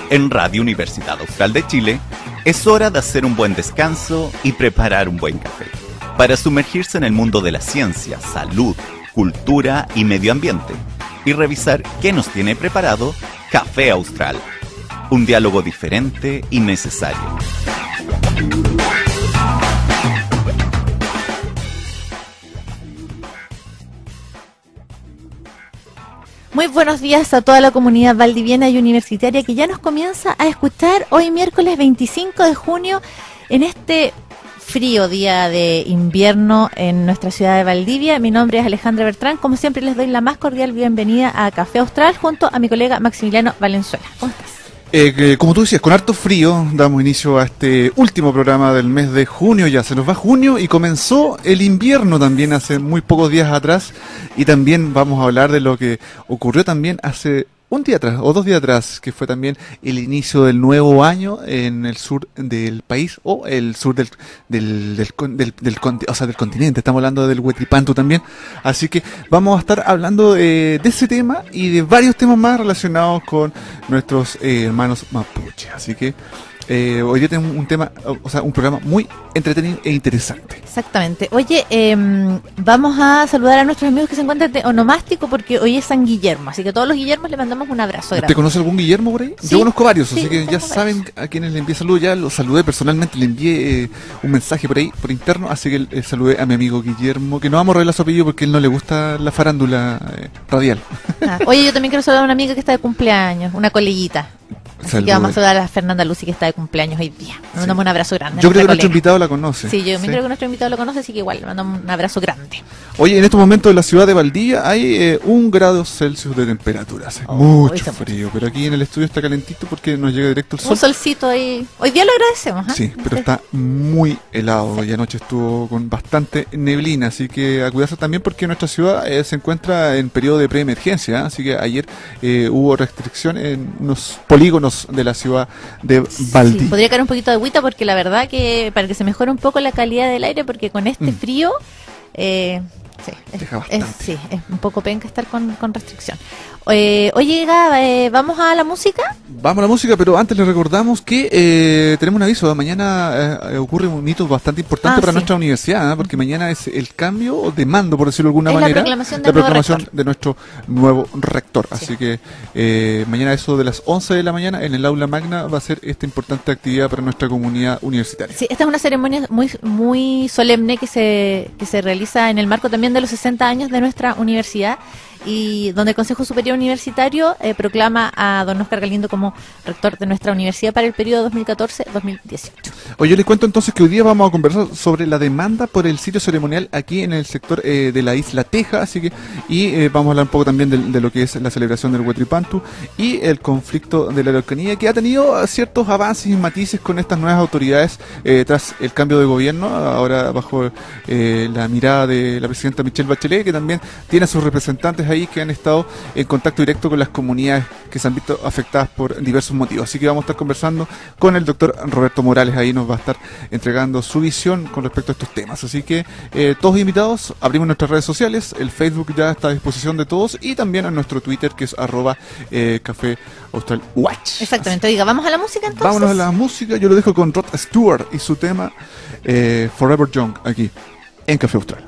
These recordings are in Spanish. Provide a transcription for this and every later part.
En Radio Universidad Austral de Chile, es hora de hacer un buen descanso y preparar un buen café, para sumergirse en el mundo de la ciencia, salud, cultura y medio ambiente, y revisar qué nos tiene preparado Café Austral, un diálogo diferente y necesario. Muy buenos días a toda la comunidad valdiviana y universitaria que ya nos comienza a escuchar hoy miércoles 25 de junio en este frío día de invierno en nuestra ciudad de Valdivia. Mi nombre es Alejandra Bertrán. Como siempre les doy la más cordial bienvenida a Café Austral junto a mi colega Maximiliano Valenzuela. ¿Cómo estás? Como tú decías, con harto frío damos inicio a este último programa del mes de junio. Ya se nos va junio y comenzó el invierno también hace muy pocos días atrás, y también vamos a hablar de lo que ocurrió también hace un día atrás o 2 días atrás, que fue también el inicio del nuevo año en el sur del país, o el sur del continente. Estamos hablando del Huetripantu también, así que vamos a estar hablando de ese tema y de varios temas más relacionados con nuestros hermanos mapuche. Así que hoy día tenemos un tema, un programa muy entretenido e interesante. Exactamente. Oye, vamos a saludar a nuestros amigos que se encuentran de onomástico, porque hoy es San Guillermo, así que a todos los Guillermos le mandamos un abrazo grande. ¿Te conoce algún Guillermo por ahí? Sí, yo conozco varios, sí, así que ya saben a quienes le envié saludos. Ya los saludé personalmente, le envié un mensaje por ahí, por interno, así que saludé a mi amigo Guillermo, que no vamos a revelar su apellido porque él no le gusta la farándula radial. Oye, yo también quiero saludar a una amiga que está de cumpleaños, una coleguita. Así que vamos a saludar a Fernanda Lucy, que está de cumpleaños hoy día. Le mandamos un abrazo grande. Yo creo que nuestro invitado la conoce. Sí, yo creo que nuestro invitado lo conoce, así que igual le mandamos un abrazo grande. Oye, en estos momentos en la ciudad de Valdivia hay 1 grado Celsius de temperatura. Hace mucho frío, pero aquí en el estudio está calentito porque nos llega directo el sol. Un solcito ahí. Hoy día lo agradecemos. Sí, pero está muy helado. Y anoche estuvo con bastante neblina, así que a cuidarse también porque nuestra ciudad se encuentra en periodo de preemergencia. Así que ayer hubo restricción en unos polígonos de la ciudad de Valdivia. Sí, podría caer un poquito de agüita porque la verdad que para que se mejore un poco la calidad del aire, porque con este frío deja bastante. Es un poco penca estar con restricción. Oye, Gab, ¿vamos a la música? Vamos a la música, pero antes les recordamos que tenemos un aviso. Mañana ocurre un hito bastante importante para nuestra universidad, porque mañana es el cambio de mando, por decirlo de alguna manera, la proclamación de nuestro nuevo rector. Sí. Así que mañana eso de las 11 de la mañana en el aula magna va a ser esta importante actividad para nuestra comunidad universitaria. Sí, esta es una ceremonia muy solemne que se realiza en el marco también de los 60 años de nuestra universidad, y donde el Consejo Superior Universitario proclama a don Óscar Galindo como rector de nuestra universidad para el periodo 2014-2018. Oye, yo les cuento entonces que hoy día vamos a conversar sobre la demanda por el sitio ceremonial aquí en el sector de la isla Teja, así que vamos a hablar un poco también de lo que es la celebración del Huetripantu y el conflicto de la Araucanía, que ha tenido ciertos avances y matices con estas nuevas autoridades tras el cambio de gobierno, ahora bajo la mirada de la presidenta Michelle Bachelet, que también tiene a sus representantes ahí que han estado en contacto directo con las comunidades que se han visto afectadas por diversos motivos. Así que vamos a estar conversando con el doctor Roberto Morales, ahí nos va a estar entregando su visión con respecto a estos temas. Así que todos invitados, abrimos nuestras redes sociales, el Facebook ya está a disposición de todos, y también a nuestro Twitter, que es @Café Austral Watch. Exactamente. Oiga, ¿vamos a la música entonces? Vámonos a la música. Yo lo dejo con Rod Stewart y su tema Forever Young, aquí en Café Austral.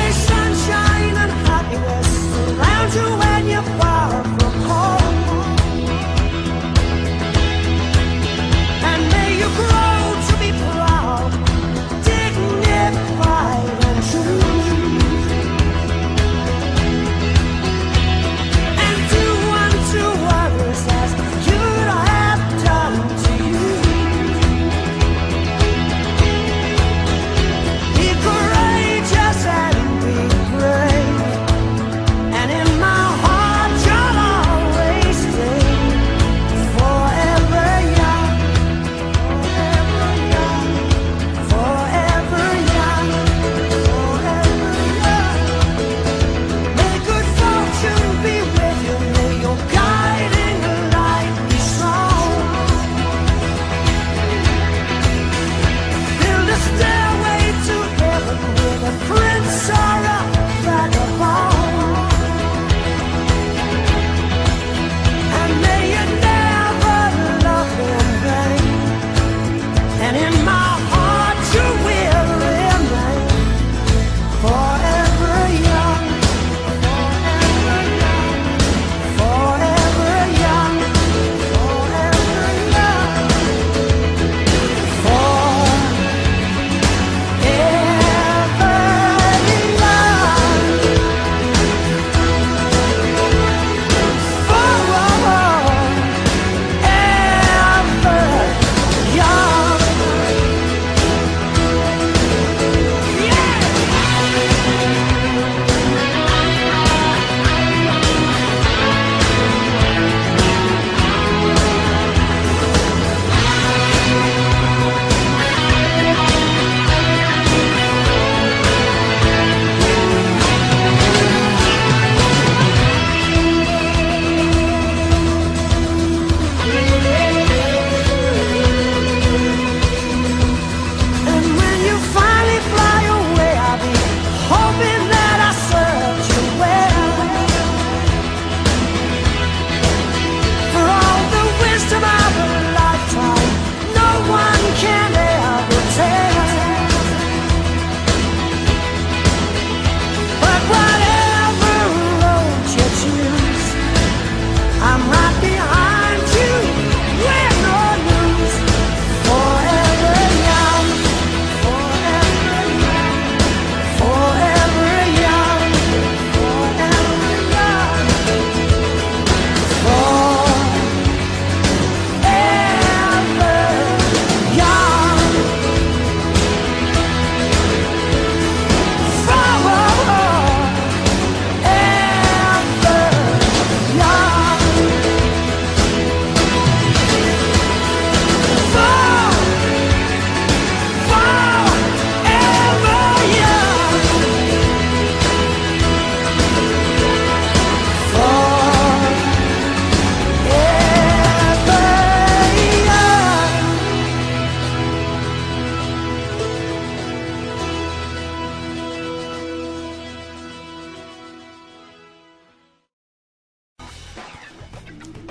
Sunshine.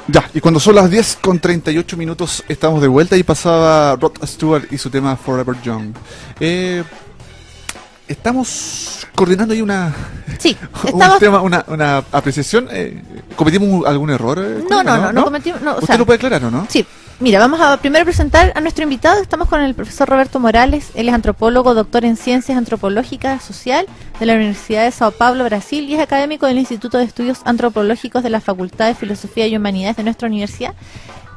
Ya, y cuando son las 10:38 estamos de vuelta y pasaba Rod Stewart y su tema Forever Young. Estamos coordinando ahí Sí, un tema, una apreciación. ¿Cometimos algún error? No cometimos. No, ¿Usted lo puede aclarar o no? Sí. Mira, vamos a primero presentar a nuestro invitado. Estamos con el profesor Roberto Morales. Él es antropólogo, doctor en Ciencias Antropológicas Social de la Universidad de Sao Paulo, Brasil, y es académico del Instituto de Estudios Antropológicos de la Facultad de Filosofía y Humanidades de nuestra universidad.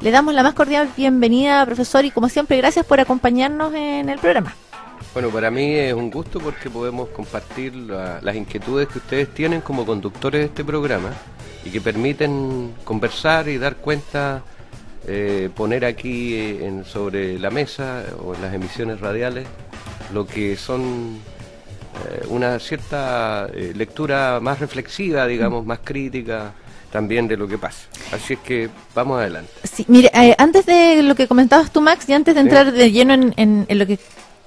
Le damos la más cordial bienvenida, profesor, y como siempre, gracias por acompañarnos en el programa. Bueno, para mí es un gusto porque podemos compartir las inquietudes que ustedes tienen como conductores de este programa y que permiten conversar y dar cuenta, poner aquí sobre la mesa o en las emisiones radiales lo que son una cierta lectura más reflexiva, digamos, más crítica también de lo que pasa. Así es que vamos adelante. Sí, mire, antes de lo que comentabas tú, Max, y antes de entrar de lleno en lo que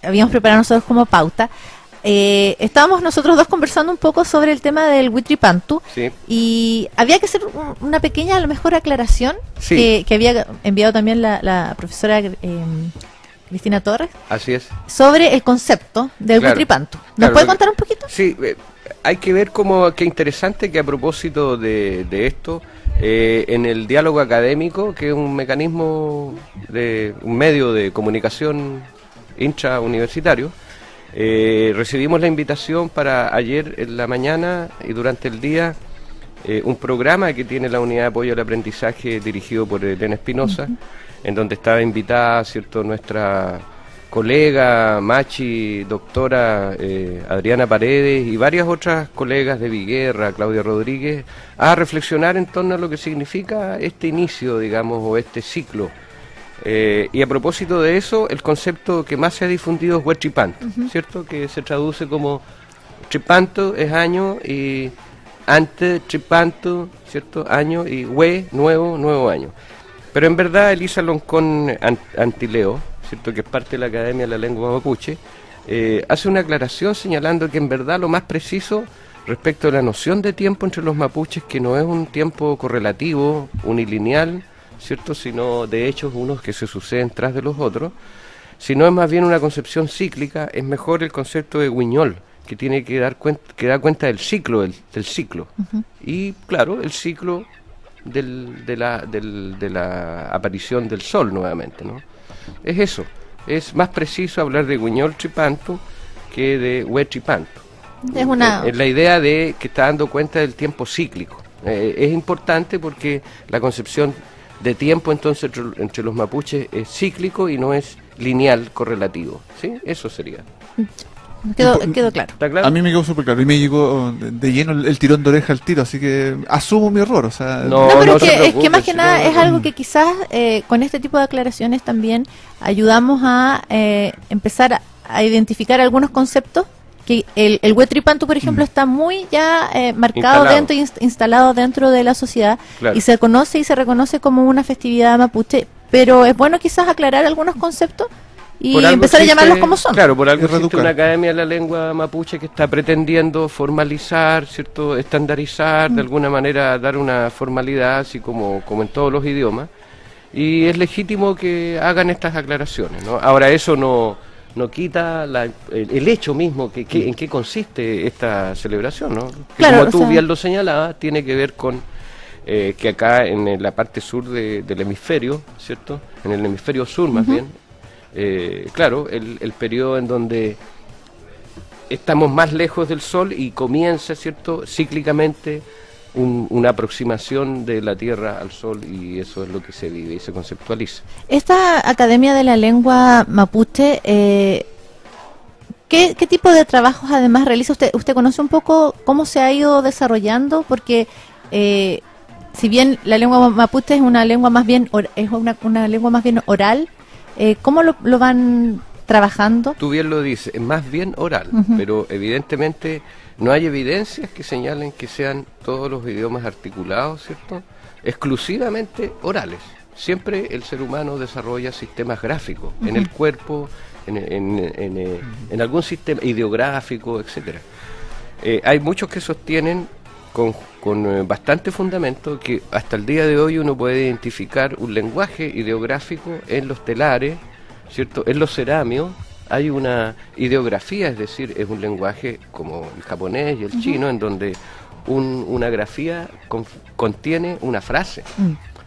habíamos preparado nosotros como pauta, estábamos nosotros dos conversando un poco sobre el tema del Huitripantu, sí, y había que hacer una pequeña, a lo mejor, aclaración, sí, que había enviado también la profesora Cristina Torres. Así es. Sobre el concepto del Huitripantu. ¿Nos puede contar un poquito? Sí, hay que ver qué interesante que a propósito de esto, en el diálogo académico, que es un mecanismo, un medio de comunicación intrauniversitario, recibimos la invitación para ayer en la mañana y durante el día un programa que tiene la Unidad de Apoyo al Aprendizaje dirigido por Elena Espinosa, en donde estaba invitada, ¿cierto?, nuestra colega Machi, doctora Adriana Paredes y varias otras colegas de Viguerra, Claudia Rodríguez, a reflexionar en torno a lo que significa este inicio, digamos, o este ciclo. Y a propósito de eso, el concepto que más se ha difundido es Huitripantu, ¿cierto?, que se traduce como Tripantu es año, y ante Tripantu, ¿cierto?, año, y hue, nuevo año. Pero en verdad Elisa Loncón Antileo, ¿cierto?, que es parte de la Academia de la Lengua Mapuche, hace una aclaración señalando que en verdad lo más preciso respecto a la noción de tiempo entre los mapuches, que no es un tiempo correlativo, unilineal, ¿cierto?, sino de hechos unos que se suceden tras de los otros, sino es más bien una concepción cíclica. Es mejor el concepto de Guiñol, que tiene que da cuenta del ciclo, del ciclo. Y claro, el ciclo de la aparición del sol nuevamente, ¿no? Es eso, es más preciso hablar de Guiñol Tripantu que de Huitripantu. Es la idea de que está dando cuenta del tiempo cíclico. Es importante porque la concepción de tiempo entonces entre los mapuches es cíclico y no es lineal, correlativo, ¿sí? Eso sería. Quedó claro. ¿Está claro? A mí me quedó súper claro y me llegó de lleno el tirón de oreja al tiro, así que asumo mi error. O sea, pero es que más que nada es algo que quizás con este tipo de aclaraciones también ayudamos a empezar a identificar algunos conceptos que el Huitripantu, por ejemplo, está muy ya marcado instalado dentro de la sociedad, claro, y se conoce y se reconoce como una festividad mapuche, pero es bueno quizás aclarar algunos conceptos y empezar a llamarlos como son. Claro, por algo existe una Academia de la Lengua Mapuche que está pretendiendo formalizar, ¿cierto?, estandarizar, de alguna manera dar una formalidad, así como en todos los idiomas, y es legítimo que hagan estas aclaraciones, ¿no? Ahora, eso no quita el hecho mismo en qué consiste esta celebración, ¿no? Que, claro, como tú bien lo señalabas, tiene que ver con que acá en la parte sur del hemisferio, ¿cierto?, en el hemisferio sur más bien, claro, el periodo en donde estamos más lejos del sol y comienza, ¿cierto?, cíclicamente una aproximación de la Tierra al Sol, y eso es lo que se vive y se conceptualiza. Esta Academia de la Lengua Mapuche, ¿qué tipo de trabajos además realiza? ¿Usted conoce un poco cómo se ha ido desarrollando? Porque si bien la lengua mapuche es una lengua más bien una lengua más bien oral, ¿cómo lo van trabajando? Tú bien lo dices, es más bien oral, pero evidentemente no hay evidencias que señalen que sean todos los idiomas articulados, ¿cierto?, exclusivamente orales. Siempre el ser humano desarrolla sistemas gráficos en el cuerpo, en algún sistema ideográfico, etcétera. Hay muchos que sostienen con bastante fundamento, que hasta el día de hoy uno puede identificar un lenguaje ideográfico en los telares, ¿cierto? En los ceramios hay una ideografía, es decir, es un lenguaje como el japonés y el chino, en donde una grafía contiene una frase.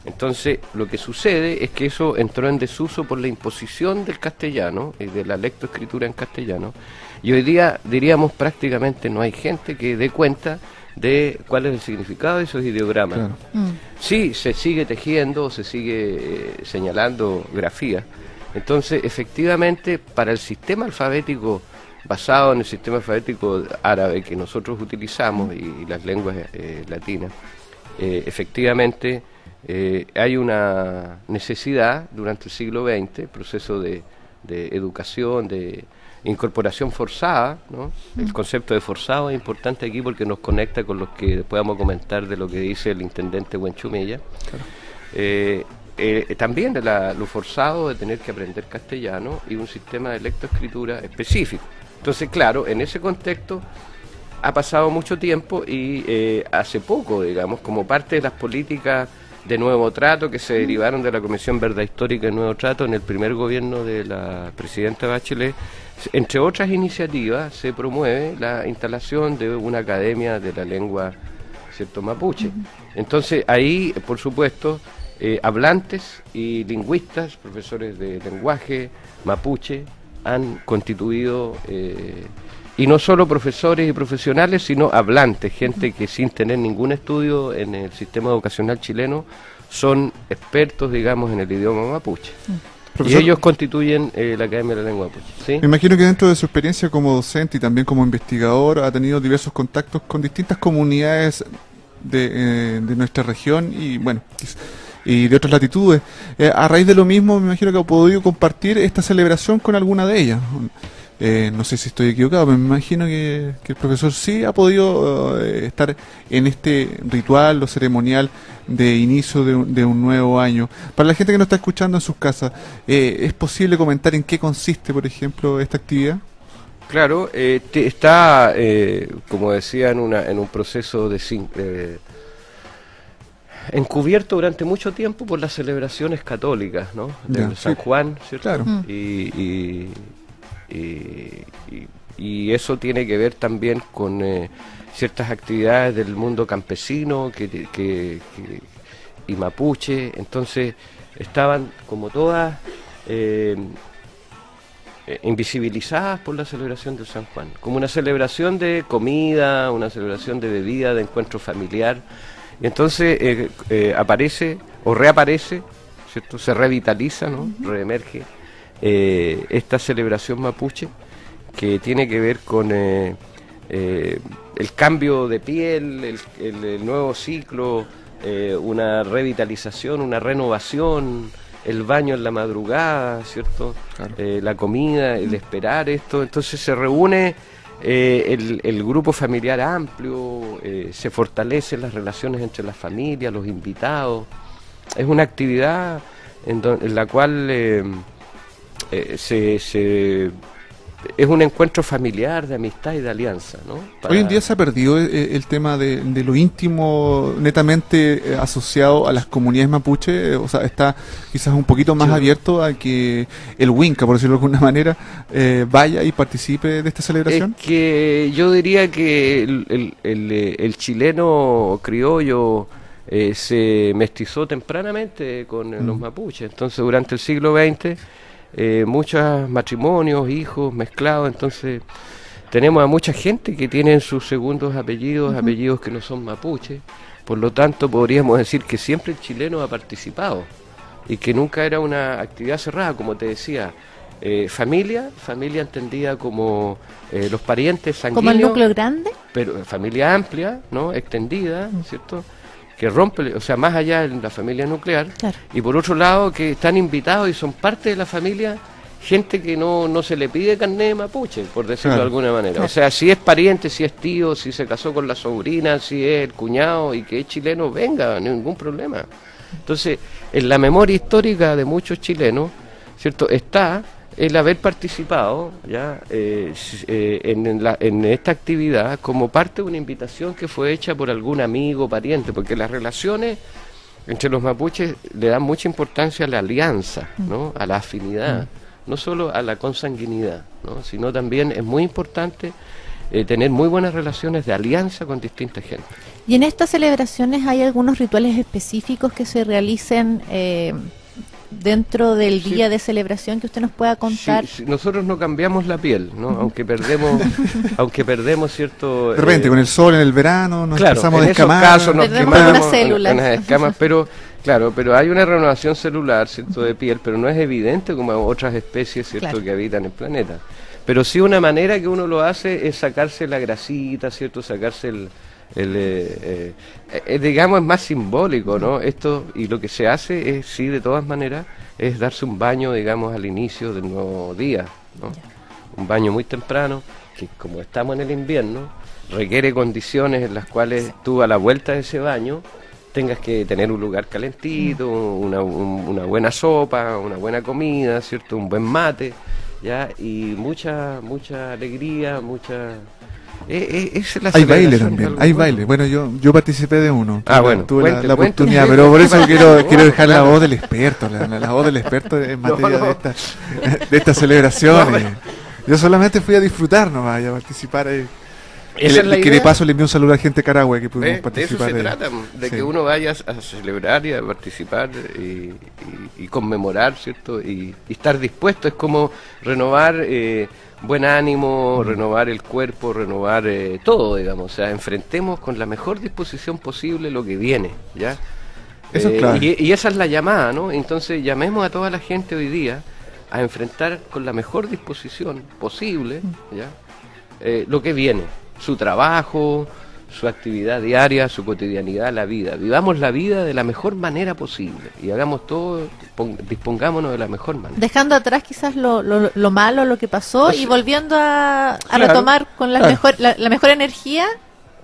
Entonces, lo que sucede es que eso entró en desuso por la imposición del castellano y de la lectoescritura en castellano, y hoy día, diríamos, prácticamente no hay gente que dé cuenta de cuál es el significado de esos ideogramas. Claro. Sí, se sigue tejiendo, se sigue señalando grafía. Entonces, efectivamente, para el sistema alfabético basado en el sistema alfabético árabe que nosotros utilizamos y las lenguas latinas, efectivamente hay una necesidad durante el siglo XX, proceso de educación, de incorporación forzada, ¿no? El concepto de forzado es importante aquí porque nos conecta con lo que después vamos a comentar de lo que dice el intendente Buenchumilla. Claro. También de lo forzado de tener que aprender castellano y un sistema de lectoescritura específico. Entonces, claro, en ese contexto ha pasado mucho tiempo y hace poco, digamos, como parte de las políticas de Nuevo Trato que se derivaron de la Comisión Verdad Histórica de Nuevo Trato en el primer gobierno de la presidenta Bachelet, entre otras iniciativas se promueve la instalación de una academia de la lengua, ¿cierto?, mapuche. Entonces ahí, por supuesto, hablantes y lingüistas, profesores de lenguaje mapuche, han constituido, y no solo profesores y profesionales, sino hablantes, gente que sin tener ningún estudio en el sistema educacional chileno, son expertos, digamos, en el idioma mapuche. Profesor, y ellos constituyen la Academia de la Lengua Mapuche. ¿Sí? Me imagino que dentro de su experiencia como docente y también como investigador ha tenido diversos contactos con distintas comunidades de nuestra región y, bueno, y de otras latitudes. A raíz de lo mismo, me imagino que ha podido compartir esta celebración con alguna de ellas. No sé si estoy equivocado, pero me imagino que el profesor sí ha podido estar en este ritual o ceremonial de inicio de un nuevo año. Para la gente que nos está escuchando en sus casas, ¿es posible comentar en qué consiste, por ejemplo, esta actividad? Claro, está, como decía, en un proceso de encubierto durante mucho tiempo por las celebraciones católicas, ¿no? De San Juan, ¿cierto? Claro. Y eso tiene que ver también con ciertas actividades del mundo campesino y mapuche. Entonces estaban como todas invisibilizadas por la celebración del San Juan, como una celebración de comida, una celebración de bebida, de encuentro familiar. Y entonces aparece o reaparece, ¿cierto? Se revitaliza, ¿no? Reemerge esta celebración mapuche, que tiene que ver con el cambio de piel, el nuevo ciclo, una revitalización, una renovación, el baño en la madrugada, ¿cierto? Claro. La comida, el esperar esto. Entonces se reúne el grupo familiar amplio, se fortalecen las relaciones entre las familias, los invitados. Es una actividad en la cual es un encuentro familiar, de amistad y de alianza, ¿no? Hoy en día se ha perdido el tema de lo íntimo netamente asociado a las comunidades mapuche, o sea, está quizás un poquito más abierto a que el Winca, por decirlo de alguna manera, vaya y participe de esta celebración. Es que yo diría que el chileno criollo se mestizó tempranamente con los mapuches, entonces durante el siglo XX muchos matrimonios, hijos mezclados, entonces tenemos a mucha gente que tiene sus segundos apellidos, apellidos que no son mapuche, por lo tanto podríamos decir que siempre el chileno ha participado y que nunca era una actividad cerrada, como te decía, familia entendida como los parientes sanguíneos. ¿Como el núcleo grande? Pero familia amplia, ¿no? Extendida, ¿cierto?, que rompe, o sea, más allá de la familia nuclear, claro. Y por otro lado que están invitados y son parte de la familia gente que no se le pide carné de mapuche, por decirlo de alguna manera. Claro. O sea, si es pariente, si es tío, si se casó con la sobrina, si es el cuñado y que es chileno, venga, ningún problema. Entonces, en la memoria histórica de muchos chilenos, ¿cierto?, está el haber participado ya en esta actividad como parte de una invitación que fue hecha por algún amigo, pariente, porque las relaciones entre los mapuches le dan mucha importancia a la alianza, ¿no? A la afinidad, no solo a la consanguinidad, ¿no? Sino también es muy importante tener muy buenas relaciones de alianza con distintas gentes. ¿Y en estas celebraciones hay algunos rituales específicos que se realicen dentro del día de celebración que usted nos pueda contar? Sí, nosotros no cambiamos la piel, ¿no? Aunque perdemos cierto... De repente, con el sol en el verano, nos claro, empezamos a en esos descamar. casos nos Perdemos quemamos algunas células. unas escamas, pero claro, pero hay una renovación celular, ¿cierto? De piel, pero no es evidente como otras especies, ¿cierto? Claro. Que habitan el planeta. Pero sí una manera que uno lo hace es sacarse la grasita, ¿cierto? Sacarse digamos, es más simbólico, ¿no? Esto, y lo que se hace es, sí, de todas maneras, es darse un baño, digamos, al inicio del nuevo día, ¿no? Un baño muy temprano, que como estamos en el invierno, requiere condiciones en las cuales tú a la vuelta de ese baño tengas que tener un lugar calentito, una buena sopa, una buena comida, ¿cierto? Un buen mate, ¿ya? Y mucha alegría, hay baile también, hay baile. Bueno, yo participé de uno. Tuve la oportunidad, cuente, pero por eso quiero dejar la voz del experto, la voz del experto en materia de estas celebraciones. Yo solamente fui a disfrutar nomás, a participar. Que de paso le envío un saludo a la gente de Carahue que pudimos participar. De eso se trata, de que uno vaya a celebrar y a participar y conmemorar, ¿cierto? Y estar dispuesto, es como renovar buen ánimo, renovar el cuerpo, renovar todo, digamos. O sea, enfrentemos con la mejor disposición posible lo que viene, ¿ya? Eso es claro. Y esa es la llamada, ¿no? Entonces llamemos a toda la gente hoy día a enfrentar con la mejor disposición posible, ¿ya? Lo que viene. Su trabajo, su actividad diaria, su cotidianidad, la vida. Vivamos la vida de la mejor manera posible y hagamos todo, dispongámonos de la mejor manera. Dejando atrás quizás lo malo, lo que pasó, y volviendo a retomar con la mejor energía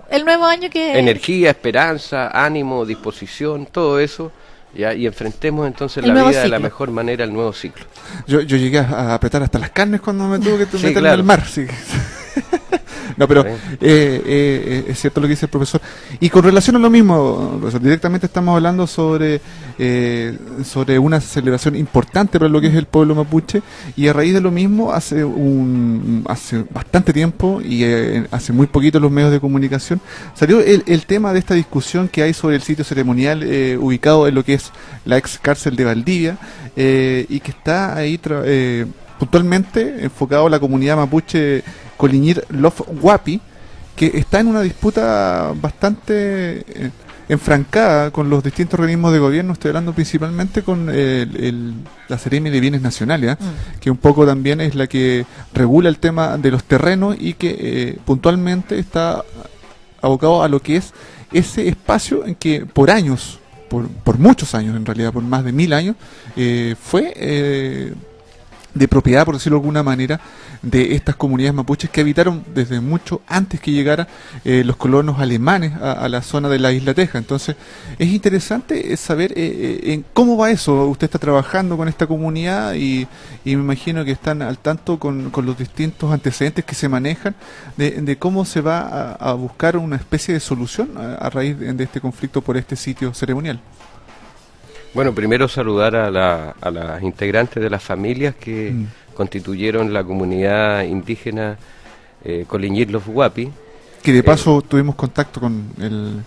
el nuevo año que... Energía, esperanza, ánimo, disposición, todo eso. ¿Ya? Y enfrentemos entonces la vida de la mejor manera, el nuevo ciclo. Yo llegué a apretar hasta las carnes cuando me tuve que meterme al mar. Sí. No, pero es cierto lo que dice el profesor. Y con relación a lo mismo, profesor, directamente estamos hablando sobre una celebración importante para lo que es el pueblo mapuche, y a raíz de lo mismo, hace bastante tiempo y hace muy poquito los medios de comunicación, salió el tema de esta discusión que hay sobre el sitio ceremonial ubicado en lo que es la ex cárcel de Valdivia, y que está ahí puntualmente enfocado a la comunidad mapuche Coliñir Lof Huapi, que está en una disputa bastante enfrancada con los distintos organismos de gobierno. Estoy hablando principalmente con la Seremi de Bienes Nacionales, que un poco también es la que regula el tema de los terrenos y que puntualmente está abocado a lo que es ese espacio en que por años, por muchos años en realidad, por más de 1000 años, fue de propiedad, por decirlo de alguna manera, de estas comunidades mapuches que habitaron desde mucho antes que llegaran los colonos alemanes a la zona de la Isla Teja. Entonces, es interesante saber en cómo va eso. Usted está trabajando con esta comunidad y me imagino que están al tanto con los distintos antecedentes que se manejan de cómo se va a buscar una especie de solución a raíz de este conflicto por este sitio ceremonial. Bueno, primero saludar a las integrantes de las familias que constituyeron la comunidad indígena Coliñir Lof Huapi. Que de paso tuvimos contacto con el...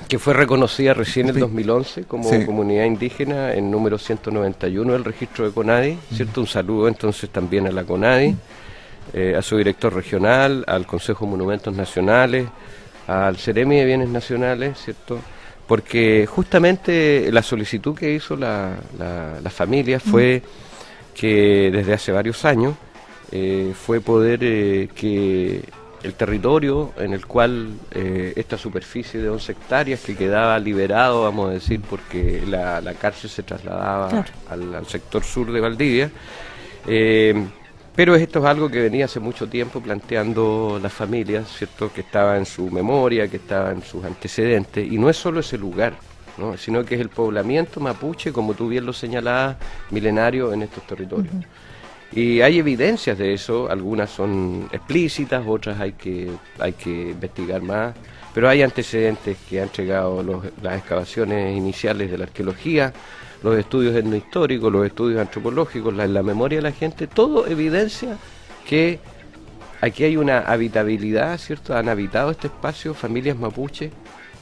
Que fue reconocida recién en el 2011 como comunidad indígena en número 191 del registro de CONADI, ¿cierto? Un saludo entonces también a la CONADI, a su director regional, al Consejo de Monumentos Nacionales, al Seremi de Bienes Nacionales, ¿cierto? Porque justamente la solicitud que hizo la familia fue que desde hace varios años fue poder que el territorio en el cual esta superficie de 11 hectáreas que quedaba liberado, vamos a decir, porque la cárcel se trasladaba al sector sur de Valdivia, pero esto es algo que venía hace mucho tiempo planteando las familias, ¿cierto? Que estaba en su memoria, que estaba en sus antecedentes, y no es solo ese lugar, ¿no? Sino que es el poblamiento mapuche, como tú bien lo señalabas, milenario en estos territorios. Y hay evidencias de eso, algunas son explícitas, otras hay que investigar más, pero hay antecedentes que han entregado las excavaciones iniciales de la arqueología, los estudios etnohistóricos, los estudios antropológicos, la memoria de la gente, todo evidencia que aquí hay una habitabilidad, ¿cierto? Han habitado este espacio familias mapuches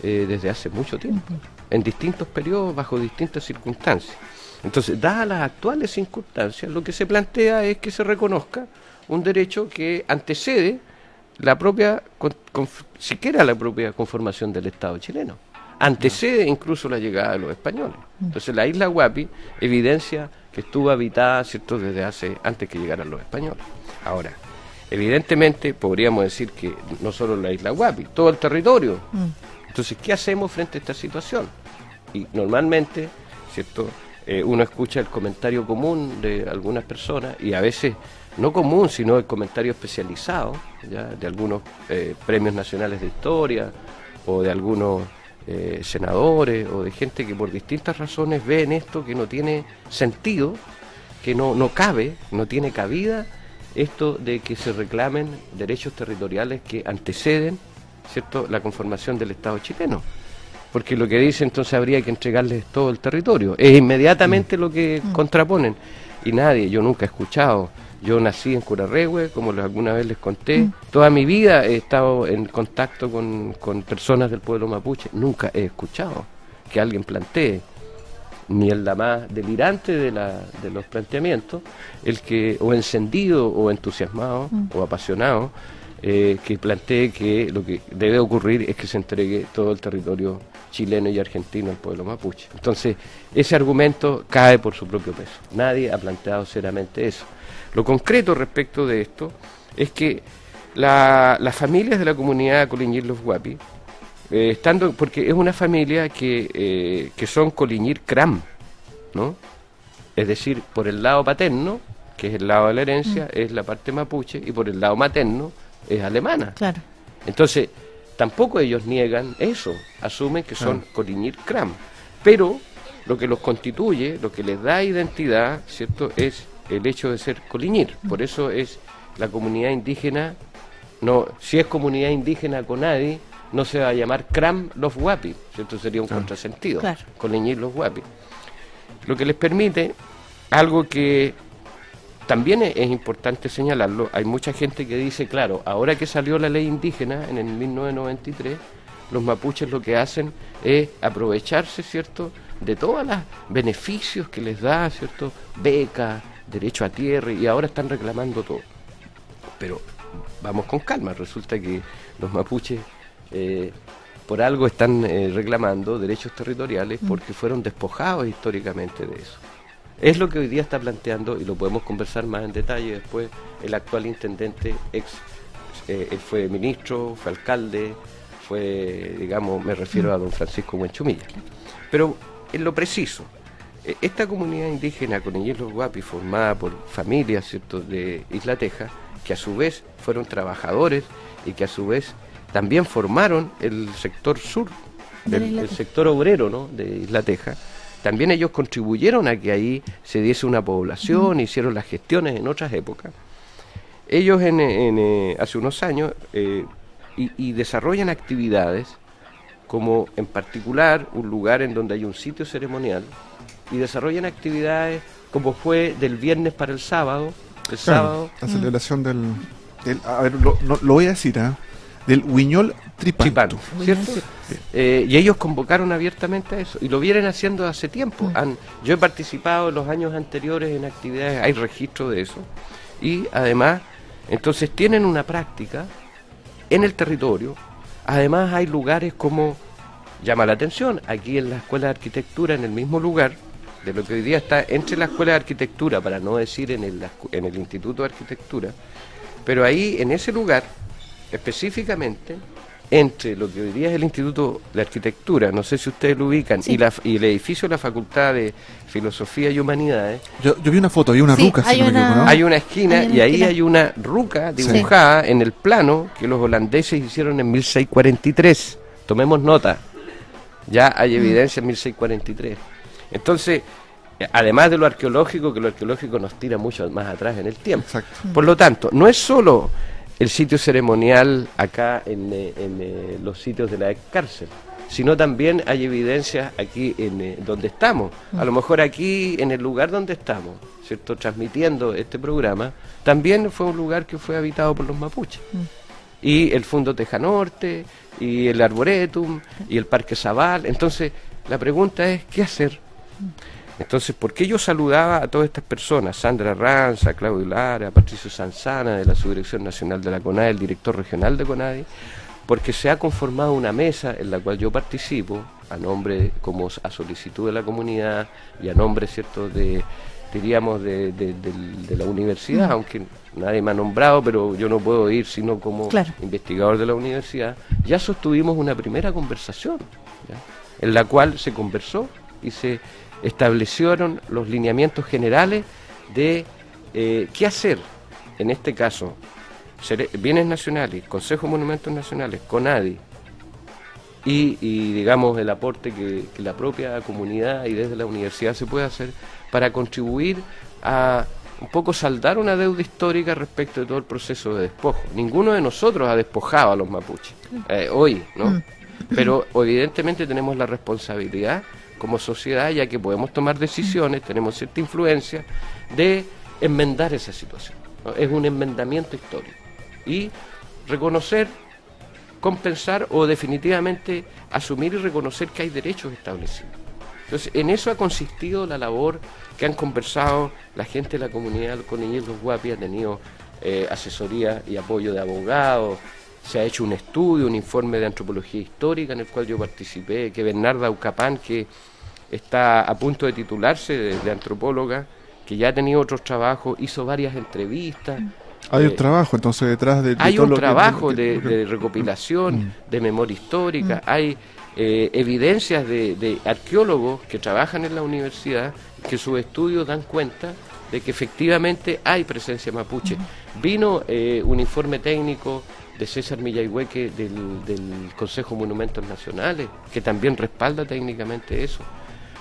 desde hace mucho tiempo, en distintos periodos, bajo distintas circunstancias. Entonces, dadas las actuales circunstancias, lo que se plantea es que se reconozca un derecho que antecede la propia, siquiera la propia conformación del Estado chileno. Antecede incluso la llegada de los españoles. Entonces, la isla Huapi evidencia que estuvo habitada, ¿cierto?, desde antes que llegaran los españoles. Ahora, evidentemente, podríamos decir que no solo la isla Huapi, todo el territorio. Entonces, ¿qué hacemos frente a esta situación? Y normalmente, ¿cierto?, uno escucha el comentario común de algunas personas, y a veces no común, sino el comentario especializado, ¿ya?, de algunos premios nacionales de historia, o de algunos senadores, o de gente que por distintas razones ve en esto que no tiene sentido, que no cabe, no tiene cabida, esto de que se reclamen derechos territoriales que anteceden, ¿cierto?, la conformación del Estado chileno. Porque lo que dice entonces habría que entregarles todo el territorio. Es inmediatamente lo que contraponen. Y nadie, yo nunca he escuchado. Yo nací en Curarrehue, como alguna vez les conté. Toda mi vida he estado en contacto con personas del pueblo mapuche. Nunca he escuchado que alguien plantee, ni el la más delirante de los planteamientos, el que o encendido o entusiasmado o apasionado, que plantee que lo que debe ocurrir es que se entregue todo el territorio chileno y argentino al pueblo mapuche. Entonces, ese argumento cae por su propio peso. Nadie ha planteado seriamente eso. Lo concreto respecto de esto es que las familias de la comunidad Coliñir Los Huapi, porque es una familia que son Coliñir Cram, ¿no? Es decir, por el lado paterno, que es el lado de la herencia, es la parte mapuche, y por el lado materno es alemana. Claro. Entonces, tampoco ellos niegan eso, asumen que son Coliñir Cram, pero lo que los constituye, lo que les da identidad, ¿cierto?, es el hecho de ser Coliñir. Por eso es la comunidad indígena, no, si es comunidad indígena Conadi, no se va a llamar Cram Los Huapi, ¿cierto? Sería un contrasentido, Coliñir Los Huapi. Lo que les permite, algo que también es importante señalarlo, hay mucha gente que dice, claro, ahora que salió la ley indígena en el 1993, los mapuches lo que hacen es aprovecharse, ¿cierto?, de todos los beneficios que les da, ¿cierto?, becas, derecho a tierra, y ahora están reclamando todo. Pero vamos con calma, resulta que los mapuches por algo están reclamando derechos territoriales porque fueron despojados históricamente de eso. Es lo que hoy día está planteando, y lo podemos conversar más en detalle después, el actual intendente, él fue ministro, fue alcalde, fue, digamos, me refiero a don Francisco Buenchumilla. Pero en lo preciso, esta comunidad indígena Coliñir Los Huapi, formada por familias, ¿cierto?, de Isla Teja, que a su vez fueron trabajadores y que a su vez también formaron el sector sur, el sector obrero, ¿no?, de Isla Teja. También ellos contribuyeron a que ahí se diese una población, hicieron las gestiones en otras épocas. Ellos hace unos años y desarrollan actividades como en particular un lugar en donde hay un sitio ceremonial, y desarrollan actividades como fue del viernes para el sábado, sábado. La celebración a ver, lo voy a decir, del Huiñol Tripantu, ¿cierto? Y ellos convocaron abiertamente a eso, y lo vienen haciendo hace tiempo. Yo he participado en los años anteriores en actividades, hay registro de eso, y además, entonces tienen una práctica en el territorio. Además hay lugares como, llama la atención, aquí en la Escuela de Arquitectura, en el mismo lugar, de lo que hoy día está entre la Escuela de Arquitectura, para no decir en el Instituto de Arquitectura, pero ahí, en ese lugar, específicamente, entre lo que hoy día es el Instituto de Arquitectura, no sé si ustedes lo ubican, y el edificio de la Facultad de Filosofía y Humanidades. Yo vi una foto, había una ruca, si no me equivoco, ¿no? Hay una esquina, y ahí hay una ruca dibujada en el plano que los holandeses hicieron en 1643. Tomemos nota, ya hay evidencia en 1643. Entonces, Además de lo arqueológico, que lo arqueológico nos tira mucho más atrás en el tiempo. Exacto. Por lo tanto, no es solo el sitio ceremonial acá en los sitios de la ex cárcel, sino también hay evidencias aquí en donde estamos. A lo mejor aquí, en el lugar donde estamos, ¿cierto?, transmitiendo este programa, también fue un lugar que fue habitado por los mapuches. Y el Fundo Teja Norte, y el Arboretum, y el Parque Zabal. Entonces, la pregunta es, ¿qué hacer? Entonces, ¿por qué yo saludaba a todas estas personas? Sandra Ranza, Claudio Lara, Patricio Sanzana, de la Subdirección Nacional de la CONADI, el director regional de CONADI, porque se ha conformado una mesa en la cual yo participo, a nombre, como a solicitud de la comunidad, y a nombre, ¿cierto?, diríamos, de la universidad, aunque nadie me ha nombrado, pero yo no puedo ir sino como investigador de la universidad. Ya sostuvimos una primera conversación, ¿ya?, en la cual se conversó y se establecieron los lineamientos generales de qué hacer, en este caso, bienes nacionales, Consejo de Monumentos Nacionales, CONADI, y digamos el aporte que la propia comunidad y desde la universidad se puede hacer para contribuir a un poco saldar una deuda histórica respecto de todo el proceso de despojo. Ninguno de nosotros ha despojado a los mapuches, hoy, ¿no? Pero evidentemente tenemos la responsabilidad como sociedad, ya que podemos tomar decisiones, tenemos cierta influencia, de enmendar esa situación, ¿no? Es un enmendamiento histórico. Y reconocer, compensar o definitivamente asumir y reconocer que hay derechos establecidos. Entonces, en eso ha consistido la labor que han conversado la gente de la comunidad. Con ellos los Guapi ha tenido asesoría y apoyo de abogados, se ha hecho un estudio, un informe de antropología histórica en el cual yo participé, que Bernarda Ucapán, que está a punto de titularse de antropóloga, que ya ha tenido otros trabajos, hizo varias entrevistas. Hay un trabajo entonces detrás de hay todo un lo trabajo que de recopilación, de memoria histórica, hay evidencias de arqueólogos que trabajan en la universidad, que sus estudios dan cuenta de que efectivamente hay presencia mapuche. Vino un informe técnico de César Millayhueque del Consejo de Monumentos Nacionales, que también respalda técnicamente eso.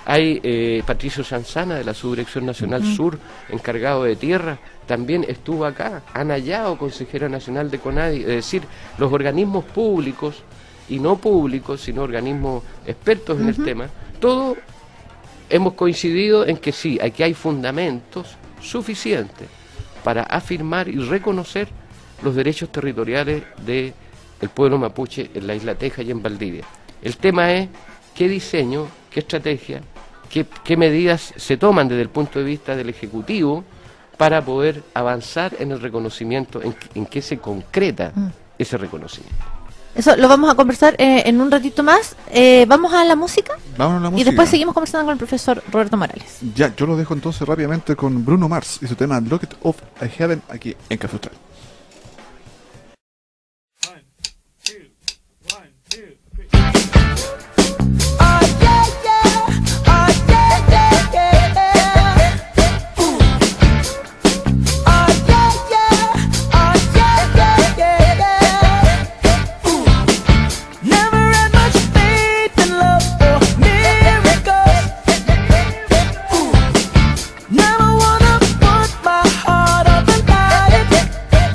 Hay Patricio Sanzana, de la Subdirección Nacional Sur, encargado de tierra, también estuvo acá. Ana Yao, consejera nacional de CONADI. Es decir, los organismos públicos y no públicos, sino organismos expertos en el tema, todos hemos coincidido en que sí, aquí hay fundamentos suficientes para afirmar y reconocer los derechos territoriales del pueblo mapuche en la isla Teja y en Valdivia. El tema es qué diseño, qué estrategia, qué medidas se toman desde el punto de vista del Ejecutivo para poder avanzar en el reconocimiento, en qué se concreta ese reconocimiento. Eso lo vamos a conversar en un ratito más. ¿Vamos a la música? Vamos a la música. Y después seguimos conversando con el profesor Roberto Morales. Ya, yo lo dejo entonces rápidamente con Bruno Mars y su tema Locket of Heaven aquí en Café Austral. Never wanna put my heart up and light it.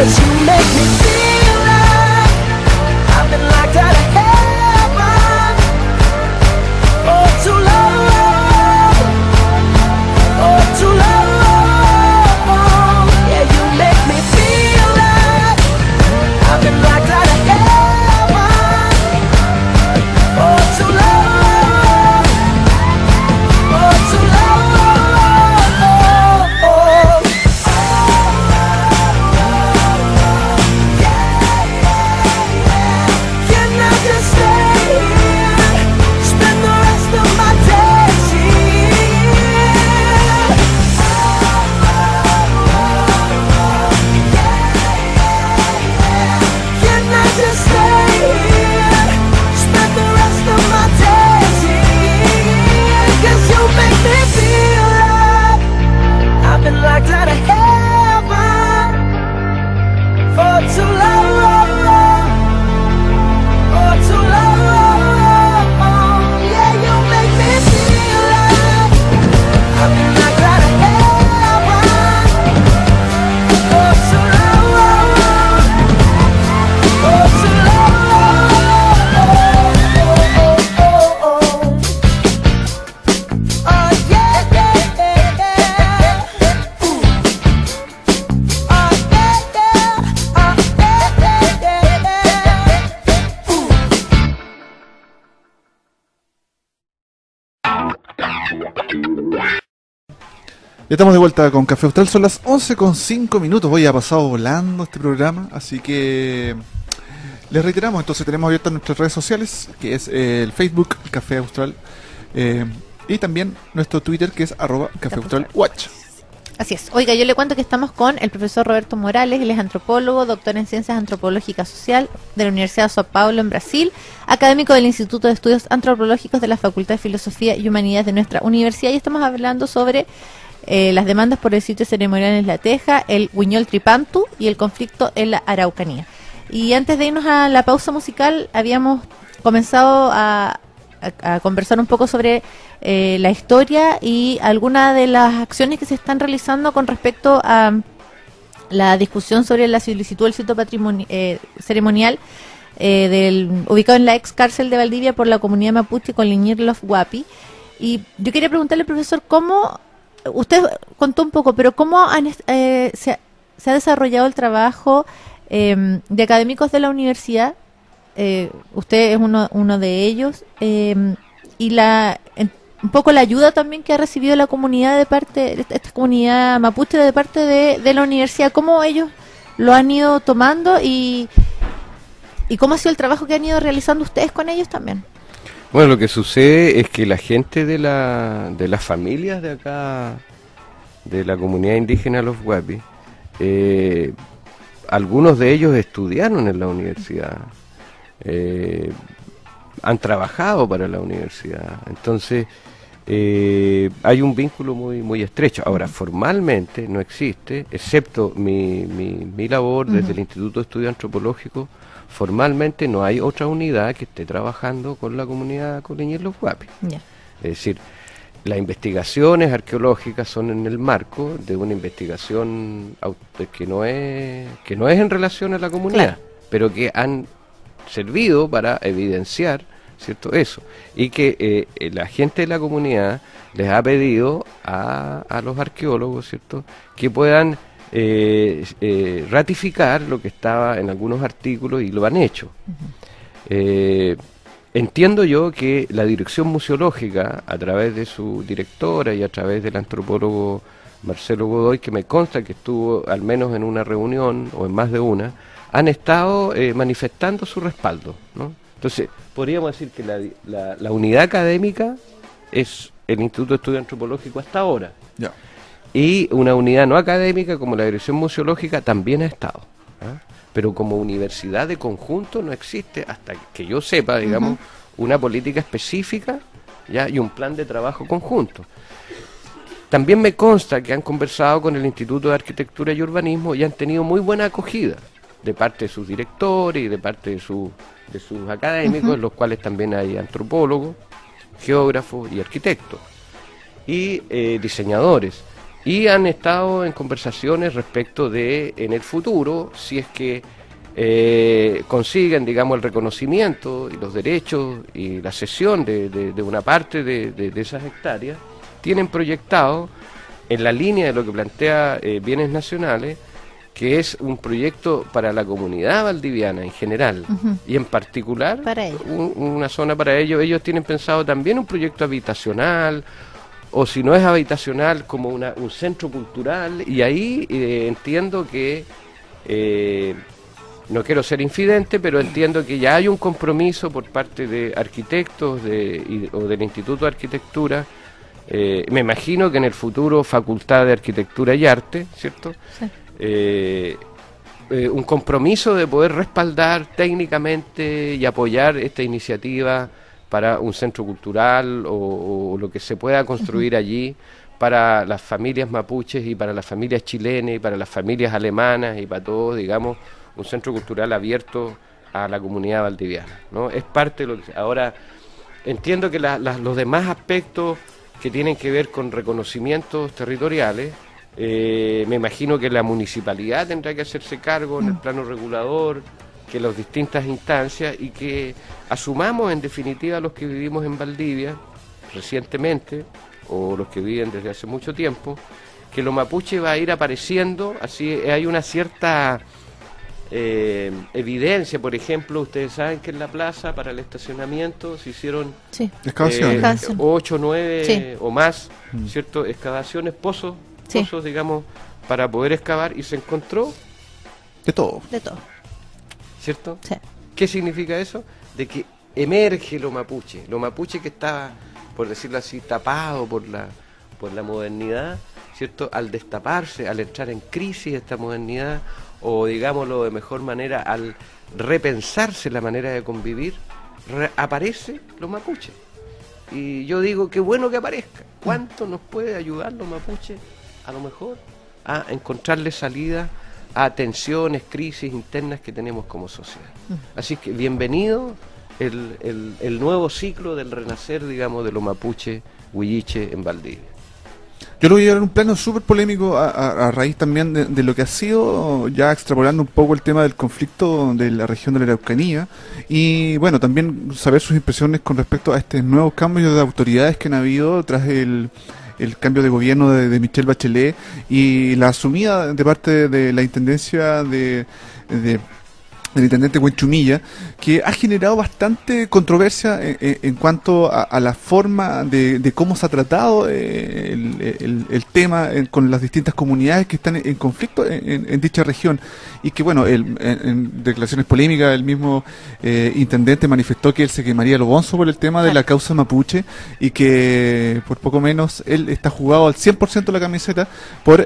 'cause you make me feel like I've been locked out of heaven for too long, for too long. Yeah, you make me feel like I've been locked out of heaven for too long, for too long. Can I just stay here, spend the rest of my days here? Can I just stay here, spend the rest of my days here? 'Cause you make me feel like I've been locked out of heaven for too long, for too long. Yeah, you make me feel like I've been locked out of heaven for too long, for too long. Oh yeah, yeah, yeah, yeah. Ooh. Oh yeah, yeah. Oh yeah, yeah, yeah. Ooh. Ya estamos de vuelta con Café Austral, son las 11:05. Hoy ha pasado volando este programa, así que les reiteramos, entonces tenemos abiertas nuestras redes sociales, que es el Facebook Café Austral, y también nuestro Twitter, que es @CaféAustralWatch. Así es. Oiga, yo le cuento que estamos con el profesor Roberto Morales, él es antropólogo, doctor en Ciencias Antropológicas Social de la Universidad de São Paulo en Brasil, académico del Instituto de Estudios Antropológicos de la Facultad de Filosofía y Humanidades de nuestra universidad, y estamos hablando sobre las demandas por el sitio ceremonial en La Teja, el Huiñol Tripantu y el conflicto en la Araucanía. Y antes de irnos a la pausa musical, habíamos comenzado a conversar un poco sobre la historia y algunas de las acciones que se están realizando con respecto a la discusión sobre la solicitud del sitio ceremonial ubicado en la ex cárcel de Valdivia por la comunidad mapuche con Liñirlof Huapi. Y yo quería preguntarle, profesor, ¿cómo, usted contó un poco, pero cómo se ha desarrollado el trabajo de académicos de la universidad? Usted es uno de ellos, y un poco la ayuda también que ha recibido la comunidad de parte, esta comunidad mapuche de parte de la universidad, cómo ellos lo han ido tomando y cómo ha sido el trabajo que han ido realizando ustedes con ellos también. Bueno, lo que sucede es que la gente de las familias de acá, de la comunidad indígena Los Huapi, algunos de ellos estudiaron en la universidad, han trabajado para la universidad, entonces hay un vínculo muy estrecho. Ahora, formalmente no existe, excepto mi labor desde el Instituto de Estudios Antropológicos, formalmente no hay otra unidad que esté trabajando con la comunidad coleña Los Huapi. Yeah. Es decir, las investigaciones arqueológicas son en el marco de una investigación que no es en relación a la comunidad, claro, pero que han servido para evidenciar, ¿cierto?, eso, y que la gente de la comunidad les ha pedido a los arqueólogos, ¿cierto?, que puedan ratificar lo que estaba en algunos artículos, y lo han hecho. Entiendo yo que la dirección museológica, a través de su directora y a través del antropólogo Marcelo Godoy, que me consta que estuvo al menos en una reunión o en más de una, han estado manifestando su respaldo, ¿no? Entonces, podríamos decir que la unidad académica es el Instituto de Estudio Antropológico hasta ahora. Ya. Y una unidad no académica como la dirección museológica también ha estado, ¿ah? Pero como universidad de conjunto no existe, hasta que yo sepa, digamos, una política específica, ¿ya?, y un plan de trabajo conjunto. También me consta que han conversado con el Instituto de Arquitectura y Urbanismo y han tenido muy buena acogida de parte de sus directores y de parte de sus académicos, en los cuales también hay antropólogos, geógrafos y arquitectos, y diseñadores. y han estado en conversaciones respecto de, en el futuro, si es que consiguen, digamos, el reconocimiento y los derechos y la cesión de una parte de esas hectáreas, tienen proyectado, en la línea de lo que plantea Bienes Nacionales, que es un proyecto para la comunidad valdiviana en general, y en particular Para ellos. una zona para ellos. Ellos tienen pensado también un proyecto habitacional, o si no es habitacional, como un centro cultural, y ahí entiendo que, no quiero ser infidente, pero entiendo que ya hay un compromiso por parte de arquitectos o del Instituto de Arquitectura, me imagino que en el futuro Facultad de Arquitectura y Arte, ¿cierto? Sí. Un compromiso de poder respaldar técnicamente y apoyar esta iniciativa para un centro cultural o lo que se pueda construir allí para las familias mapuches y para las familias chilenas y para las familias alemanas y para todos, digamos, un centro cultural abierto a la comunidad valdiviana, ¿no? Es parte de lo que... Ahora, entiendo que los demás aspectos que tienen que ver con reconocimientos territoriales, me imagino que la municipalidad tendrá que hacerse cargo en el plano regulador, que las distintas instancias, y que asumamos en definitiva los que vivimos en Valdivia recientemente, o los que viven desde hace mucho tiempo, que lo mapuche va a ir apareciendo, así hay una cierta evidencia. Por ejemplo, ustedes saben que en la plaza para el estacionamiento se hicieron Sí. Excavaciones. 8, 9 Sí. o más, ¿cierto? Excavaciones, pozos, Sí. digamos, para poder excavar, y se encontró, De todo. De todo. ¿cierto? Sí. ¿Qué significa eso? De que emerge lo mapuche que estaba, por decirlo así, tapado por la modernidad, ¿cierto? Al destaparse, al entrar en crisis esta modernidad, o digámoslo de mejor manera, al repensarse la manera de convivir, aparece lo mapuche. Y yo digo, qué bueno que aparezca. ¿Cuánto nos puede ayudar los mapuches, a lo mejor, a encontrarle salida a tensiones, crisis internas que tenemos como sociedad? Así que bienvenido el nuevo ciclo del renacer, digamos, de los mapuche huilliche en Valdivia. Yo lo voy a llevar a un plano súper polémico a raíz también de lo que ha sido, ya extrapolando un poco el tema del conflicto de la región de la Araucanía, y bueno, también saber sus impresiones con respecto a estos nuevos cambios de autoridades que han habido tras el cambio de gobierno de Michelle Bachelet y la asumida de parte de la intendencia del intendente Huenchumilla, que ha generado bastante controversia en cuanto a la forma de cómo se ha tratado el tema con las distintas comunidades que están en conflicto en dicha región, y que bueno, en declaraciones polémicas el mismo intendente manifestó que él se quemaría lo bonzo por el tema de la causa mapuche, y que por poco menos él está jugado al 100% la camiseta por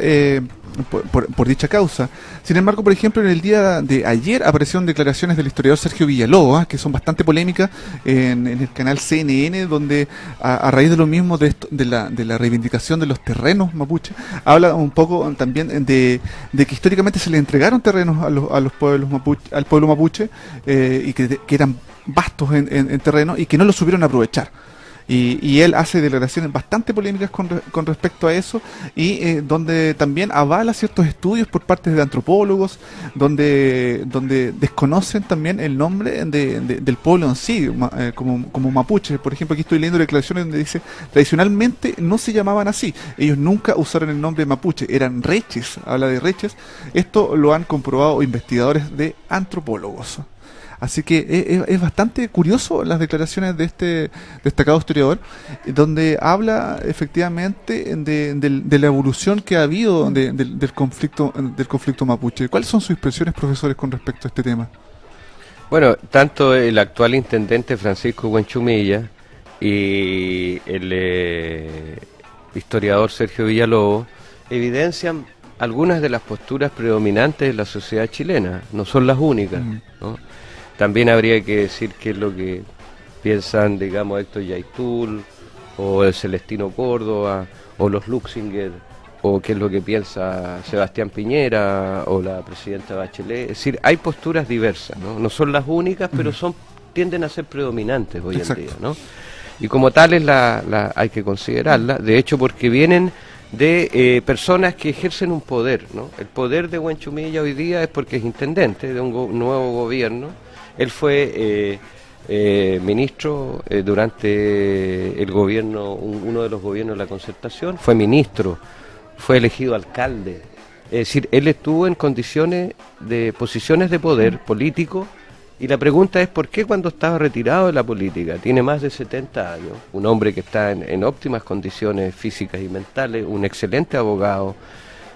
dicha causa. Sin embargo, por ejemplo, en el día de ayer aparecieron declaraciones del historiador Sergio Villalobos, que son bastante polémicas, en el canal CNN, donde a raíz de lo mismo de la reivindicación de los terrenos mapuche, habla un poco también de que históricamente se le entregaron terrenos a los pueblos mapuche, al pueblo mapuche, y que eran vastos en terreno y que no lo supieron aprovechar. Y él hace declaraciones bastante polémicas con respecto a eso, y donde también avala ciertos estudios por parte de antropólogos, donde desconocen también el nombre del pueblo en sí, como mapuche. Por ejemplo, aquí estoy leyendo declaraciones donde dice: tradicionalmente no se llamaban así, ellos nunca usaron el nombre mapuche, eran reches, habla de reches. Esto lo han comprobado investigadores de antropólogos. Así que es bastante curioso las declaraciones de este destacado historiador, donde habla efectivamente de la evolución que ha habido del conflicto mapuche. ¿Cuáles son sus impresiones, profesores, con respecto a este tema? Bueno, tanto el actual intendente Francisco Huenchumilla y el historiador Sergio Villalobos evidencian algunas de las posturas predominantes de la sociedad chilena, no son las únicas, ¿no? También habría que decir qué es lo que piensan, digamos, Héctor Yaitul, o el Celestino Córdoba, o los Luxinger, o qué es lo que piensa Sebastián Piñera, o la presidenta Bachelet. Es decir, hay posturas diversas, ¿no? No son las únicas, pero tienden a ser predominantes hoy en día, ¿no? Y como tales hay que considerarlas, de hecho, porque vienen de personas que ejercen un poder, ¿no? El poder de Huenchumilla hoy día es porque es intendente de un nuevo gobierno. Él fue ministro durante el gobierno, uno de los gobiernos de la Concertación, fue ministro, fue elegido alcalde. Es decir, él estuvo en condiciones de posiciones de poder político, y la pregunta es ¿por qué cuando estaba retirado de la política, tiene más de 70 años, un hombre que está en óptimas condiciones físicas y mentales, un excelente abogado,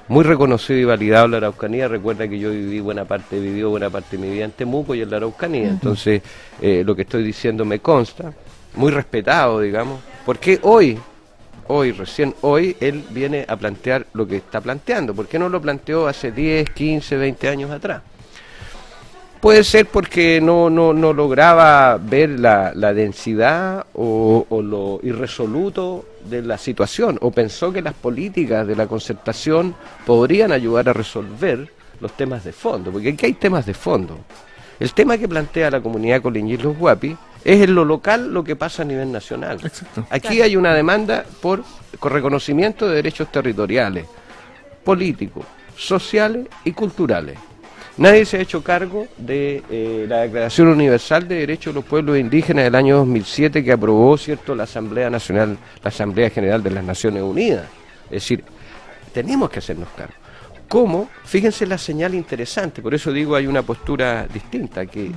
muy reconocido y validado en la Araucanía? Recuerda que yo vivió buena parte de mi vida en Temuco y en la Araucanía, entonces lo que estoy diciendo me consta, muy respetado, digamos. ¿Por qué recién hoy, él viene a plantear lo que está planteando? ¿Por qué no lo planteó hace 10, 15, 20 años atrás? Puede ser porque no lograba ver la densidad o lo irresoluto de la situación, o pensó que las políticas de la Concertación podrían ayudar a resolver los temas de fondo, porque aquí hay temas de fondo. El tema que plantea la comunidad Colinllí y los Guapi es en lo local lo que pasa a nivel nacional. Exacto. Aquí hay una demanda por reconocimiento de derechos territoriales, políticos, sociales y culturales. Nadie se ha hecho cargo de la Declaración Universal de Derechos de los Pueblos Indígenas del año 2007 que aprobó, ¿cierto?, la Asamblea Nacional, la Asamblea General de las Naciones Unidas. Es decir, tenemos que hacernos cargo. ¿Cómo? Fíjense la señal interesante, por eso digo hay una postura distinta, que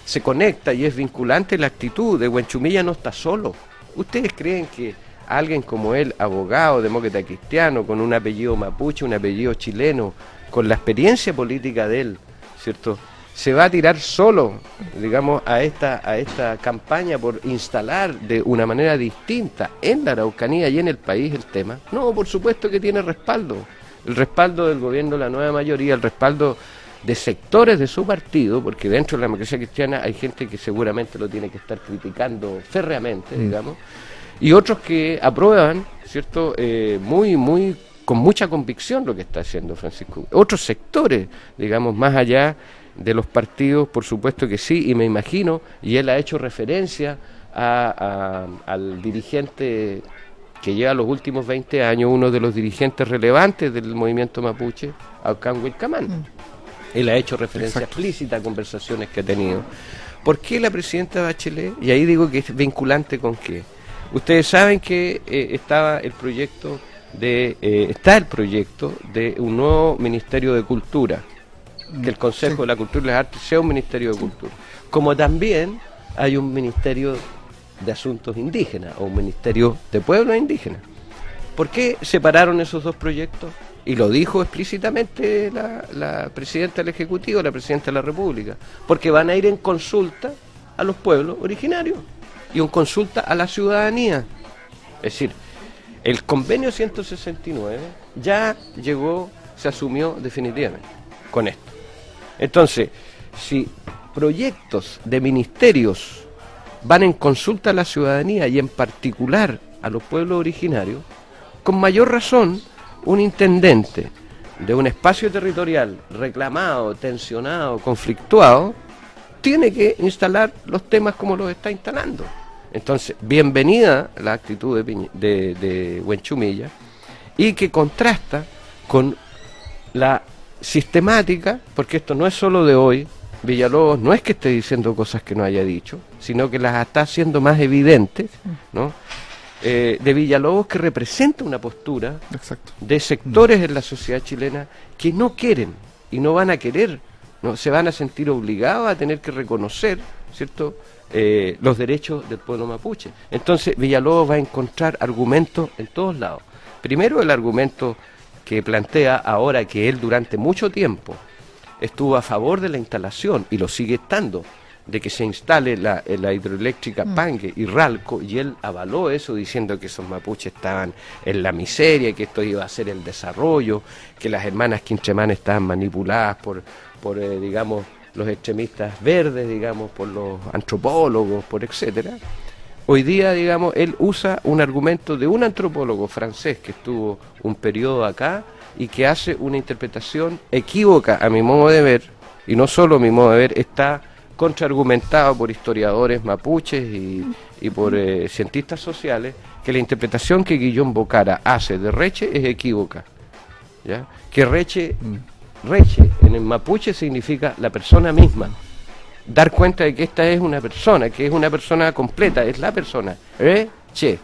se conecta y es vinculante la actitud de Huenchumilla. No está solo. ¿Ustedes creen que alguien como él, abogado, demócrata cristiano, con un apellido mapuche, un apellido chileno, con la experiencia política de él, ¿cierto?, se va a tirar solo, digamos, a esta campaña por instalar de una manera distinta en la Araucanía y en el país el tema? No, por supuesto que tiene respaldo. El respaldo del gobierno de la nueva mayoría, el respaldo de sectores de su partido, porque dentro de la democracia cristiana hay gente que seguramente lo tiene que estar criticando férreamente, digamos, y otros que aprueban, ¿cierto?, con mucha convicción lo que está haciendo Francisco. Otros sectores, digamos, más allá de los partidos, por supuesto que sí, y me imagino, y él ha hecho referencia al dirigente que lleva los últimos 20 años, uno de los dirigentes relevantes del movimiento mapuche, Aucán Huilcamán. Él ha hecho referencia explícita a conversaciones que ha tenido. ¿Por qué la presidenta Bachelet? Y ahí digo que es vinculante con qué. Ustedes saben que está el proyecto de un nuevo Ministerio de Cultura, que el Consejo de la Cultura y las Artes sea un Ministerio de Cultura, como también hay un Ministerio de Asuntos Indígenas o un Ministerio de Pueblos Indígenas. ¿Por qué separaron esos dos proyectos? Y lo dijo explícitamente la presidenta del Ejecutivo, la presidenta de la República, porque van a ir en consulta a los pueblos originarios y en consulta a la ciudadanía. Es decir, el convenio 169 ya llegó, se asumió definitivamente con esto. Entonces, si proyectos de ministerios van en consulta a la ciudadanía y en particular a los pueblos originarios, con mayor razón un intendente de un espacio territorial reclamado, tensionado, conflictuado, tiene que instalar los temas como los está instalando. Entonces, bienvenida la actitud de Huenchumilla, y que contrasta con la sistemática, porque esto no es solo de hoy. Villalobos no es que esté diciendo cosas que no haya dicho, sino que las está haciendo más evidentes, ¿no? De Villalobos, que representa una postura de sectores en la sociedad chilena que no quieren y no van a querer, no se van a sentir obligados a tener que reconocer, ¿cierto?, los derechos del pueblo mapuche. Entonces Villalobos va a encontrar argumentos en todos lados. Primero, el argumento que plantea ahora, que él durante mucho tiempo estuvo a favor de la instalación, y lo sigue estando, de que se instale la hidroeléctrica Pangue y Ralco, y él avaló eso diciendo que esos mapuches estaban en la miseria, que esto iba a ser el desarrollo, que las hermanas Quintremán estaban manipuladas por digamos, los extremistas verdes, digamos, por los antropólogos, por etcétera. Hoy día, digamos, él usa un argumento de un antropólogo francés que estuvo un periodo acá y que hace una interpretación equívoca, a mi modo de ver, y no solo a mi modo de ver, está contraargumentado por historiadores mapuches y por cientistas sociales, que la interpretación que Guillón Bocara hace de Reche es equívoca, ¿ya? Que Reche en el mapuche significa la persona misma. Dar cuenta de que esta es una persona, que es una persona completa, es la persona. Reche.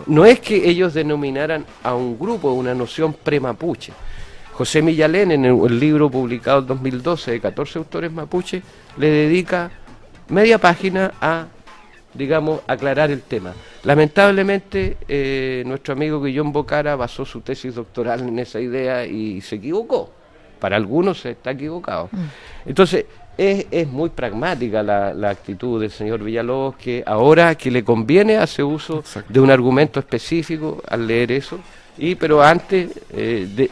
No es que ellos denominaran a un grupo una noción pre-mapuche. José Millalén, en el libro publicado en 2012 de 14 autores mapuche, le dedica media página a, digamos, aclarar el tema. Lamentablemente, nuestro amigo Guillón Bocara basó su tesis doctoral en esa idea y se equivocó. Para algunos se está equivocado. Entonces, es muy pragmática la actitud del señor Villalobos, que ahora que le conviene hace uso de un argumento específico al leer eso, pero antes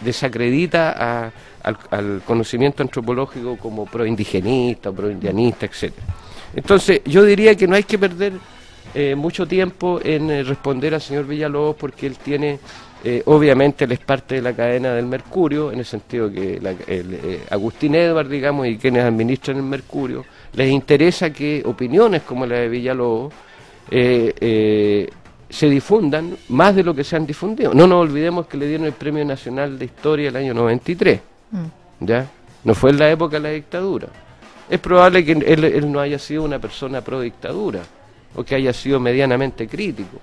desacredita al conocimiento antropológico como proindigenista, proindianista, etcétera. Entonces, yo diría que no hay que perder mucho tiempo en responder al señor Villalobos, porque él tiene, obviamente, él es parte de la cadena del Mercurio, en el sentido que Agustín Edward, digamos, y quienes administran el Mercurio, les interesa que opiniones como la de Villalobos se difundan más de lo que se han difundido. No nos olvidemos que le dieron el Premio Nacional de Historia el año 93, ¿ya? No fue en la época de la dictadura. Es probable que él no haya sido una persona pro dictadura, o que haya sido medianamente crítico,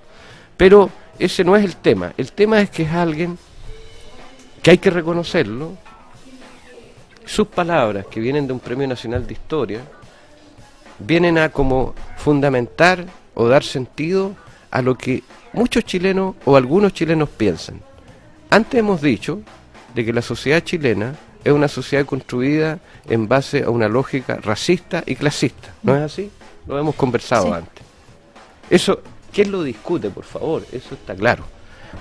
pero ese no es el tema. El tema es que es alguien que hay que reconocerlo. Sus palabras, que vienen de un Premio Nacional de Historia, vienen a como fundamentar o dar sentido a lo que muchos chilenos o algunos chilenos piensan. Antes hemos dicho de que la sociedad chilena es una sociedad construida en base a una lógica racista y clasista. ¿No es así? Lo hemos conversado antes. Eso, ¿quién lo discute, por favor? Eso está claro.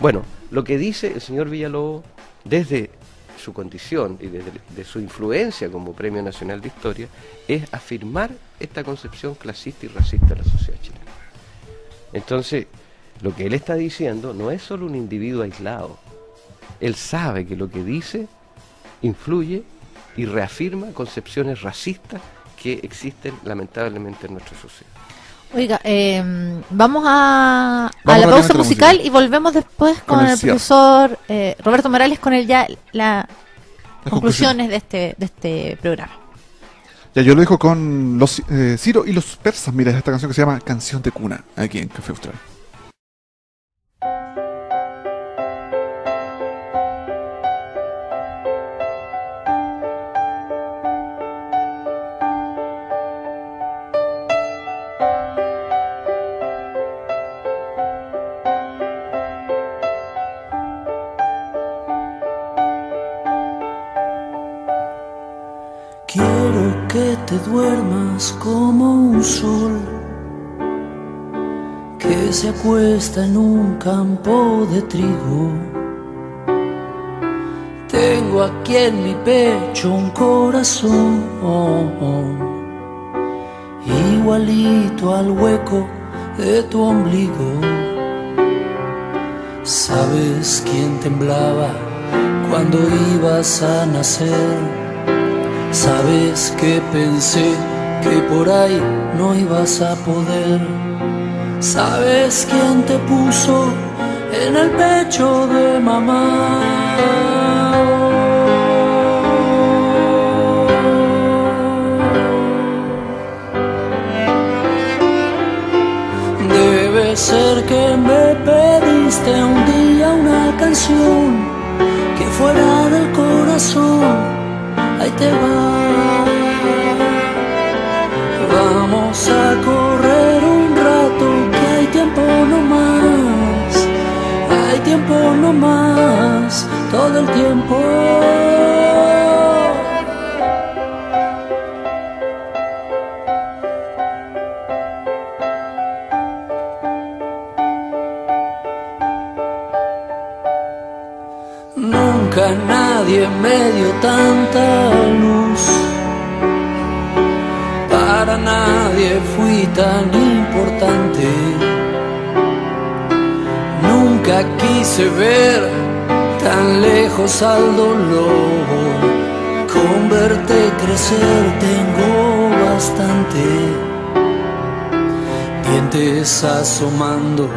Bueno, lo que dice el señor Villalobos, desde su condición y desde su influencia como Premio Nacional de Historia, es afirmar esta concepción clasista y racista de la sociedad chilena. Entonces, lo que él está diciendo no es solo un individuo aislado. Él sabe que lo que dice influye y reafirma concepciones racistas que existen lamentablemente en nuestra sociedad. Oiga, vamos a la pausa musical y volvemos después con el profesor Roberto Morales con las conclusiones de este programa. Ya, yo lo dejo con los Ciro y los persas. Mira, esta canción que se llama Canción de Cuna, aquí en Café Austral. Quiero que te duermas como un sol que se acuesta en un campo de trigo. Tengo aquí en mi pecho un corazón igualito al hueco de tu ombligo. ¿Sabes quién temblaba cuando ibas a nacer? ¿Sabes que pensé que por ahí no ibas a poder? ¿Sabes quién te puso en el pecho de mamá? Debe ser que me pediste un día una canción que fuera del corazón. Ahí te va. Vamos a correr un rato, que hay tiempo no más. Hay tiempo no más, todo el tiempo. Nunca nadie me dio tanta luz, para nadie fui tan importante. Nunca quise ver tan lejos al dolor, con verte crecer tengo bastante, dientes asomando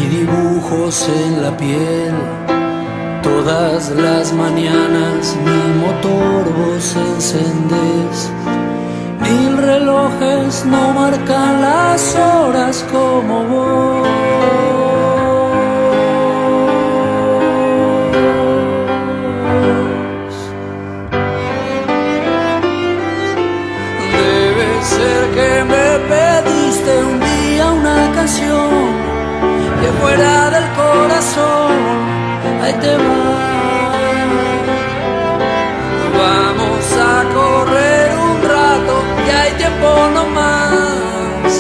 y dibujos en la piel. Todas las mañanas mi motor vos encendés. 1000 relojes no marcan las horas como vos. Debe ser que me pediste un día una canción que fuera del corazón. Ahí te va. Vamos a correr un rato y hay tiempo no más.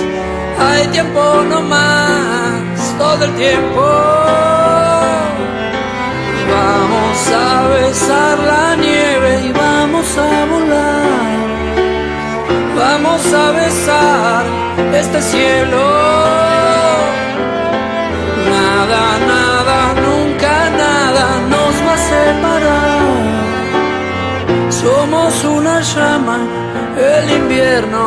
Hay tiempo no más, todo el tiempo. Vamos a besar la nieve y vamos a volar. Vamos a besar este cielo. Nada, nada, nunca nada nos va a separar. Somos una llama, el invierno.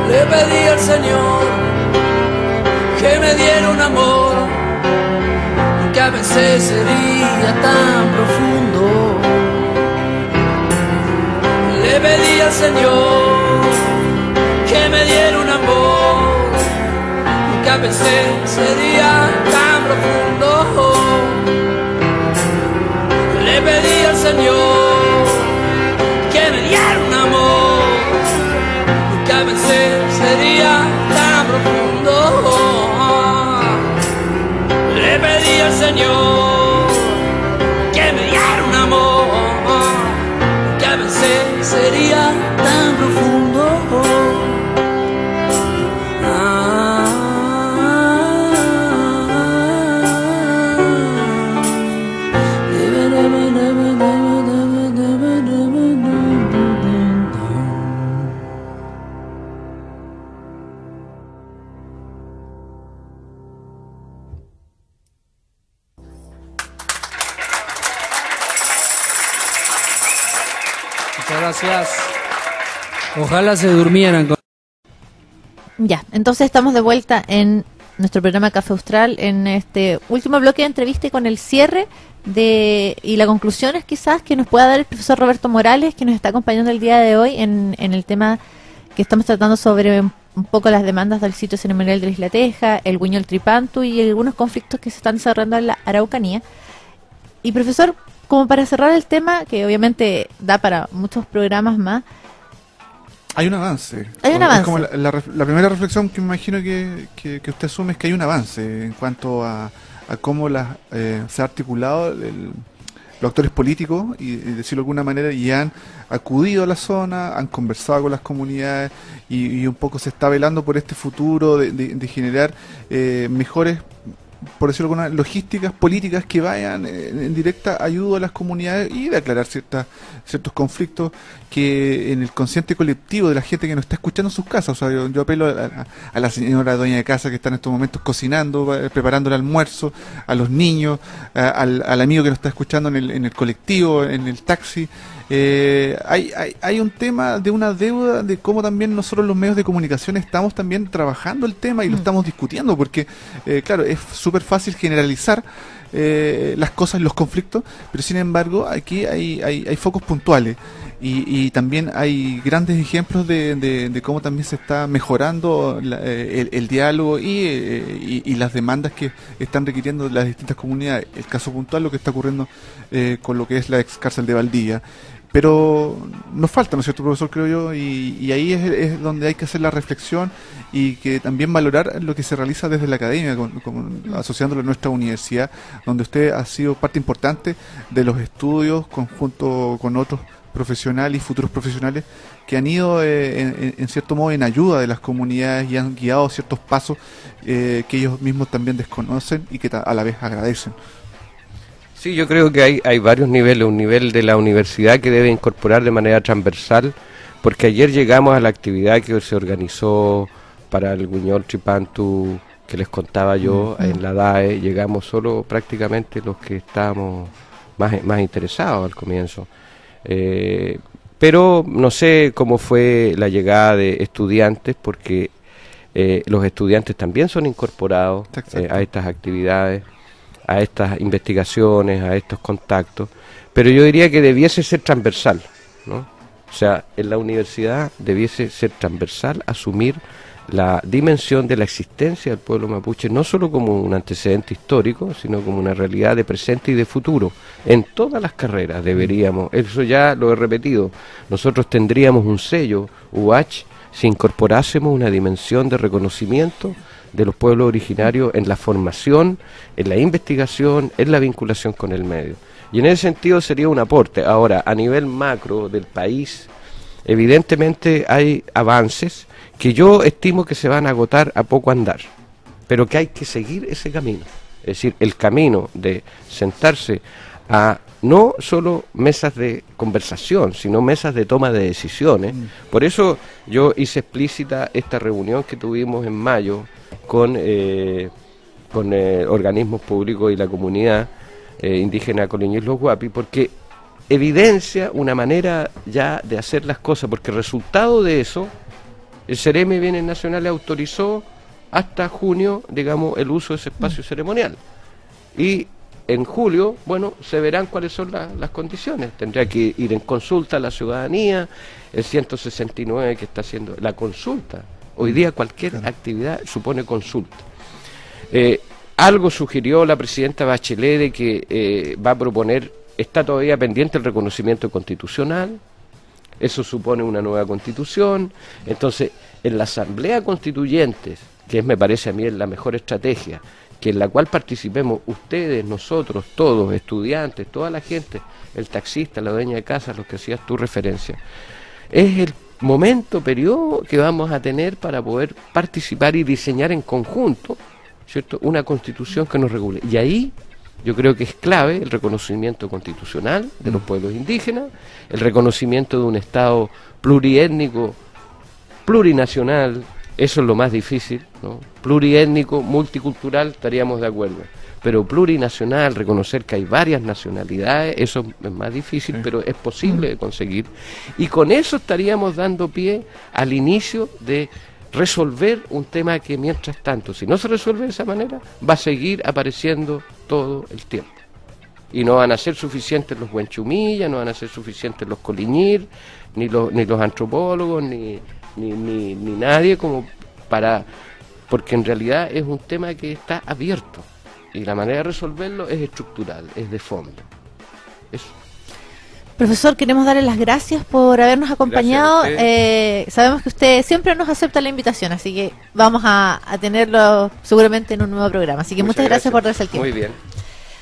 Le pedí al Señor que me diera un amor que a veces sería tan profundo. Le pedí al Señor que me diera un amor que a veces sería tan profundo. Le pedí al Señor que me diera un amor que a veces sería tan profundo. Le pedí al Señor que me diera un amor que a veces sería tan profundo. Gracias. Ojalá se durmieran con... Ya, entonces estamos de vuelta en nuestro programa Café Austral, en este último bloque de entrevista y con el cierre y las conclusiones quizás que nos pueda dar el profesor Roberto Morales, que nos está acompañando el día de hoy en el tema que estamos tratando sobre un poco las demandas del sitio ceremonial de la Isla Teja, el Güiñol Tripantu y algunos conflictos que se están desarrollando en la Araucanía. Y profesor, como para cerrar el tema, que obviamente da para muchos programas más. Hay un avance. Hay un avance. Es como la primera reflexión que me imagino que usted asume es que hay un avance en cuanto a cómo se ha articulado los actores políticos y decirlo de alguna manera, y han acudido a la zona, han conversado con las comunidades y un poco se está velando por este futuro de generar mejores, por decirlo alguna, logísticas políticas que vayan en directa ayuda a las comunidades y de aclarar ciertos conflictos que en el consciente colectivo de la gente que nos está escuchando en sus casas. O sea, yo apelo a la señora dueña de casa que está en estos momentos cocinando, preparando el almuerzo, a los niños, al amigo que nos está escuchando en el colectivo, en el taxi. Hay un tema de una deuda de cómo también nosotros los medios de comunicación estamos también trabajando el tema y lo estamos discutiendo, porque claro, es súper fácil generalizar las cosas, los conflictos, pero sin embargo aquí hay focos puntuales y también hay grandes ejemplos de cómo también se está mejorando el diálogo y las demandas que están requiriendo las distintas comunidades. El caso puntual, lo que está ocurriendo con lo que es la ex cárcel de Valdivia. Pero nos falta, ¿no es cierto, profesor? Creo yo, y ahí es donde hay que hacer la reflexión y que también valorar lo que se realiza desde la academia, asociándolo a nuestra universidad, donde usted ha sido parte importante de los estudios, conjunto con otros profesionales y futuros profesionales que han ido en cierto modo en ayuda de las comunidades y han guiado ciertos pasos que ellos mismos también desconocen y que a la vez agradecen. Sí, yo creo que hay varios niveles. Un nivel de la universidad que debe incorporar de manera transversal, porque ayer llegamos a la actividad que se organizó para el Guiñol Tripantu que les contaba yo, en la DAE llegamos solo prácticamente los que estábamos más interesados al comienzo. Pero no sé cómo fue la llegada de estudiantes, porque los estudiantes también son incorporados a estas actividades, a estas investigaciones, a estos contactos, pero yo diría que debiese ser transversal, ¿no? O sea, en la universidad debiese ser transversal, asumir la dimensión de la existencia del pueblo mapuche, no solo como un antecedente histórico, sino como una realidad de presente y de futuro. En todas las carreras deberíamos, eso ya lo he repetido, nosotros tendríamos un sello UH si incorporásemos una dimensión de reconocimiento de los pueblos originarios en la formación, en la investigación, en la vinculación con el medio. Y en ese sentido sería un aporte. Ahora, a nivel macro del país, evidentemente hay avances que yo estimo que se van a agotar a poco andar, pero que hay que seguir ese camino. Es decir, el camino de sentarse a no solo mesas de conversación, sino mesas de toma de decisiones. Por eso yo hice explícita esta reunión que tuvimos en mayo con organismos públicos y la comunidad indígena Coliñés Los Guapi, porque evidencia una manera ya de hacer las cosas, porque el resultado de eso, el Ceremi de Bienes Nacionales autorizó hasta junio, digamos, el uso de ese espacio ceremonial. Y en julio, bueno, se verán cuáles son las condiciones. Tendría que ir en consulta a la ciudadanía, el 169 que está haciendo la consulta. Hoy día cualquier actividad supone consulta. Algo sugirió la presidenta Bachelet de que va a proponer, está todavía pendiente el reconocimiento constitucional, eso supone una nueva constitución. Entonces, en la asamblea constituyente, que es, me parece a mí, la mejor estrategia, que en la cual participemos ustedes, nosotros, todos, estudiantes, toda la gente, el taxista, la dueña de casa, los que hacías tu referencia, es el momento, periodo que vamos a tener para poder participar y diseñar en conjunto, ¿cierto?, una constitución que nos regule. Y ahí yo creo que es clave el reconocimiento constitucional de los pueblos indígenas, el reconocimiento de un Estado pluriétnico, plurinacional. Eso es lo más difícil, ¿no? Pluriétnico, multicultural, estaríamos de acuerdo. Pero plurinacional, reconocer que hay varias nacionalidades, eso es más difícil, pero es posible de conseguir. Y con eso estaríamos dando pie al inicio de resolver un tema que, mientras tanto, si no se resuelve de esa manera, va a seguir apareciendo todo el tiempo. Y no van a ser suficientes los Huenchumilla, no van a ser suficientes los Coliñir, ni los antropólogos, ni nadie como para... Porque en realidad es un tema que está abierto. Y la manera de resolverlo es estructural, es de fondo. Eso. Profesor, queremos darle las gracias por habernos acompañado. Sabemos que usted siempre nos acepta la invitación, así que vamos a tenerlo seguramente en un nuevo programa. Así que muchas gracias por darse el tiempo. Muy bien.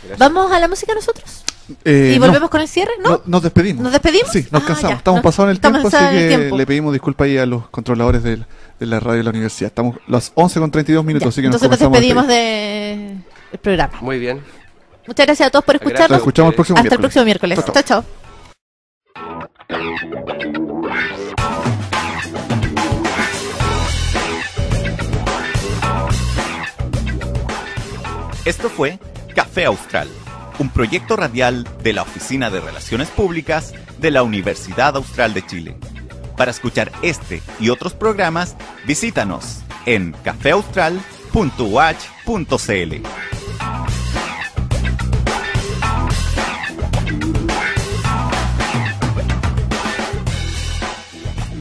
Gracias. ¿Vamos a la música nosotros? ¿Y volvemos con el cierre? ¿No? Nos despedimos. ¿Nos despedimos? Sí, nos cansamos. Ya. Estamos pasados en el tiempo, así que tiempo. le pedimos disculpas ahí a los controladores de la radio de la universidad. Estamos las 11:32 minutos, así que entonces nos despedimos del programa. Muy bien. Muchas gracias a todos por escucharnos. Nos escuchamos el próximo Hasta el próximo miércoles. Chao, chao. Esto fue Café Austral, un proyecto radial de la Oficina de Relaciones Públicas de la Universidad Austral de Chile. Para escuchar este y otros programas, visítanos en cafeaustral.uach.cl.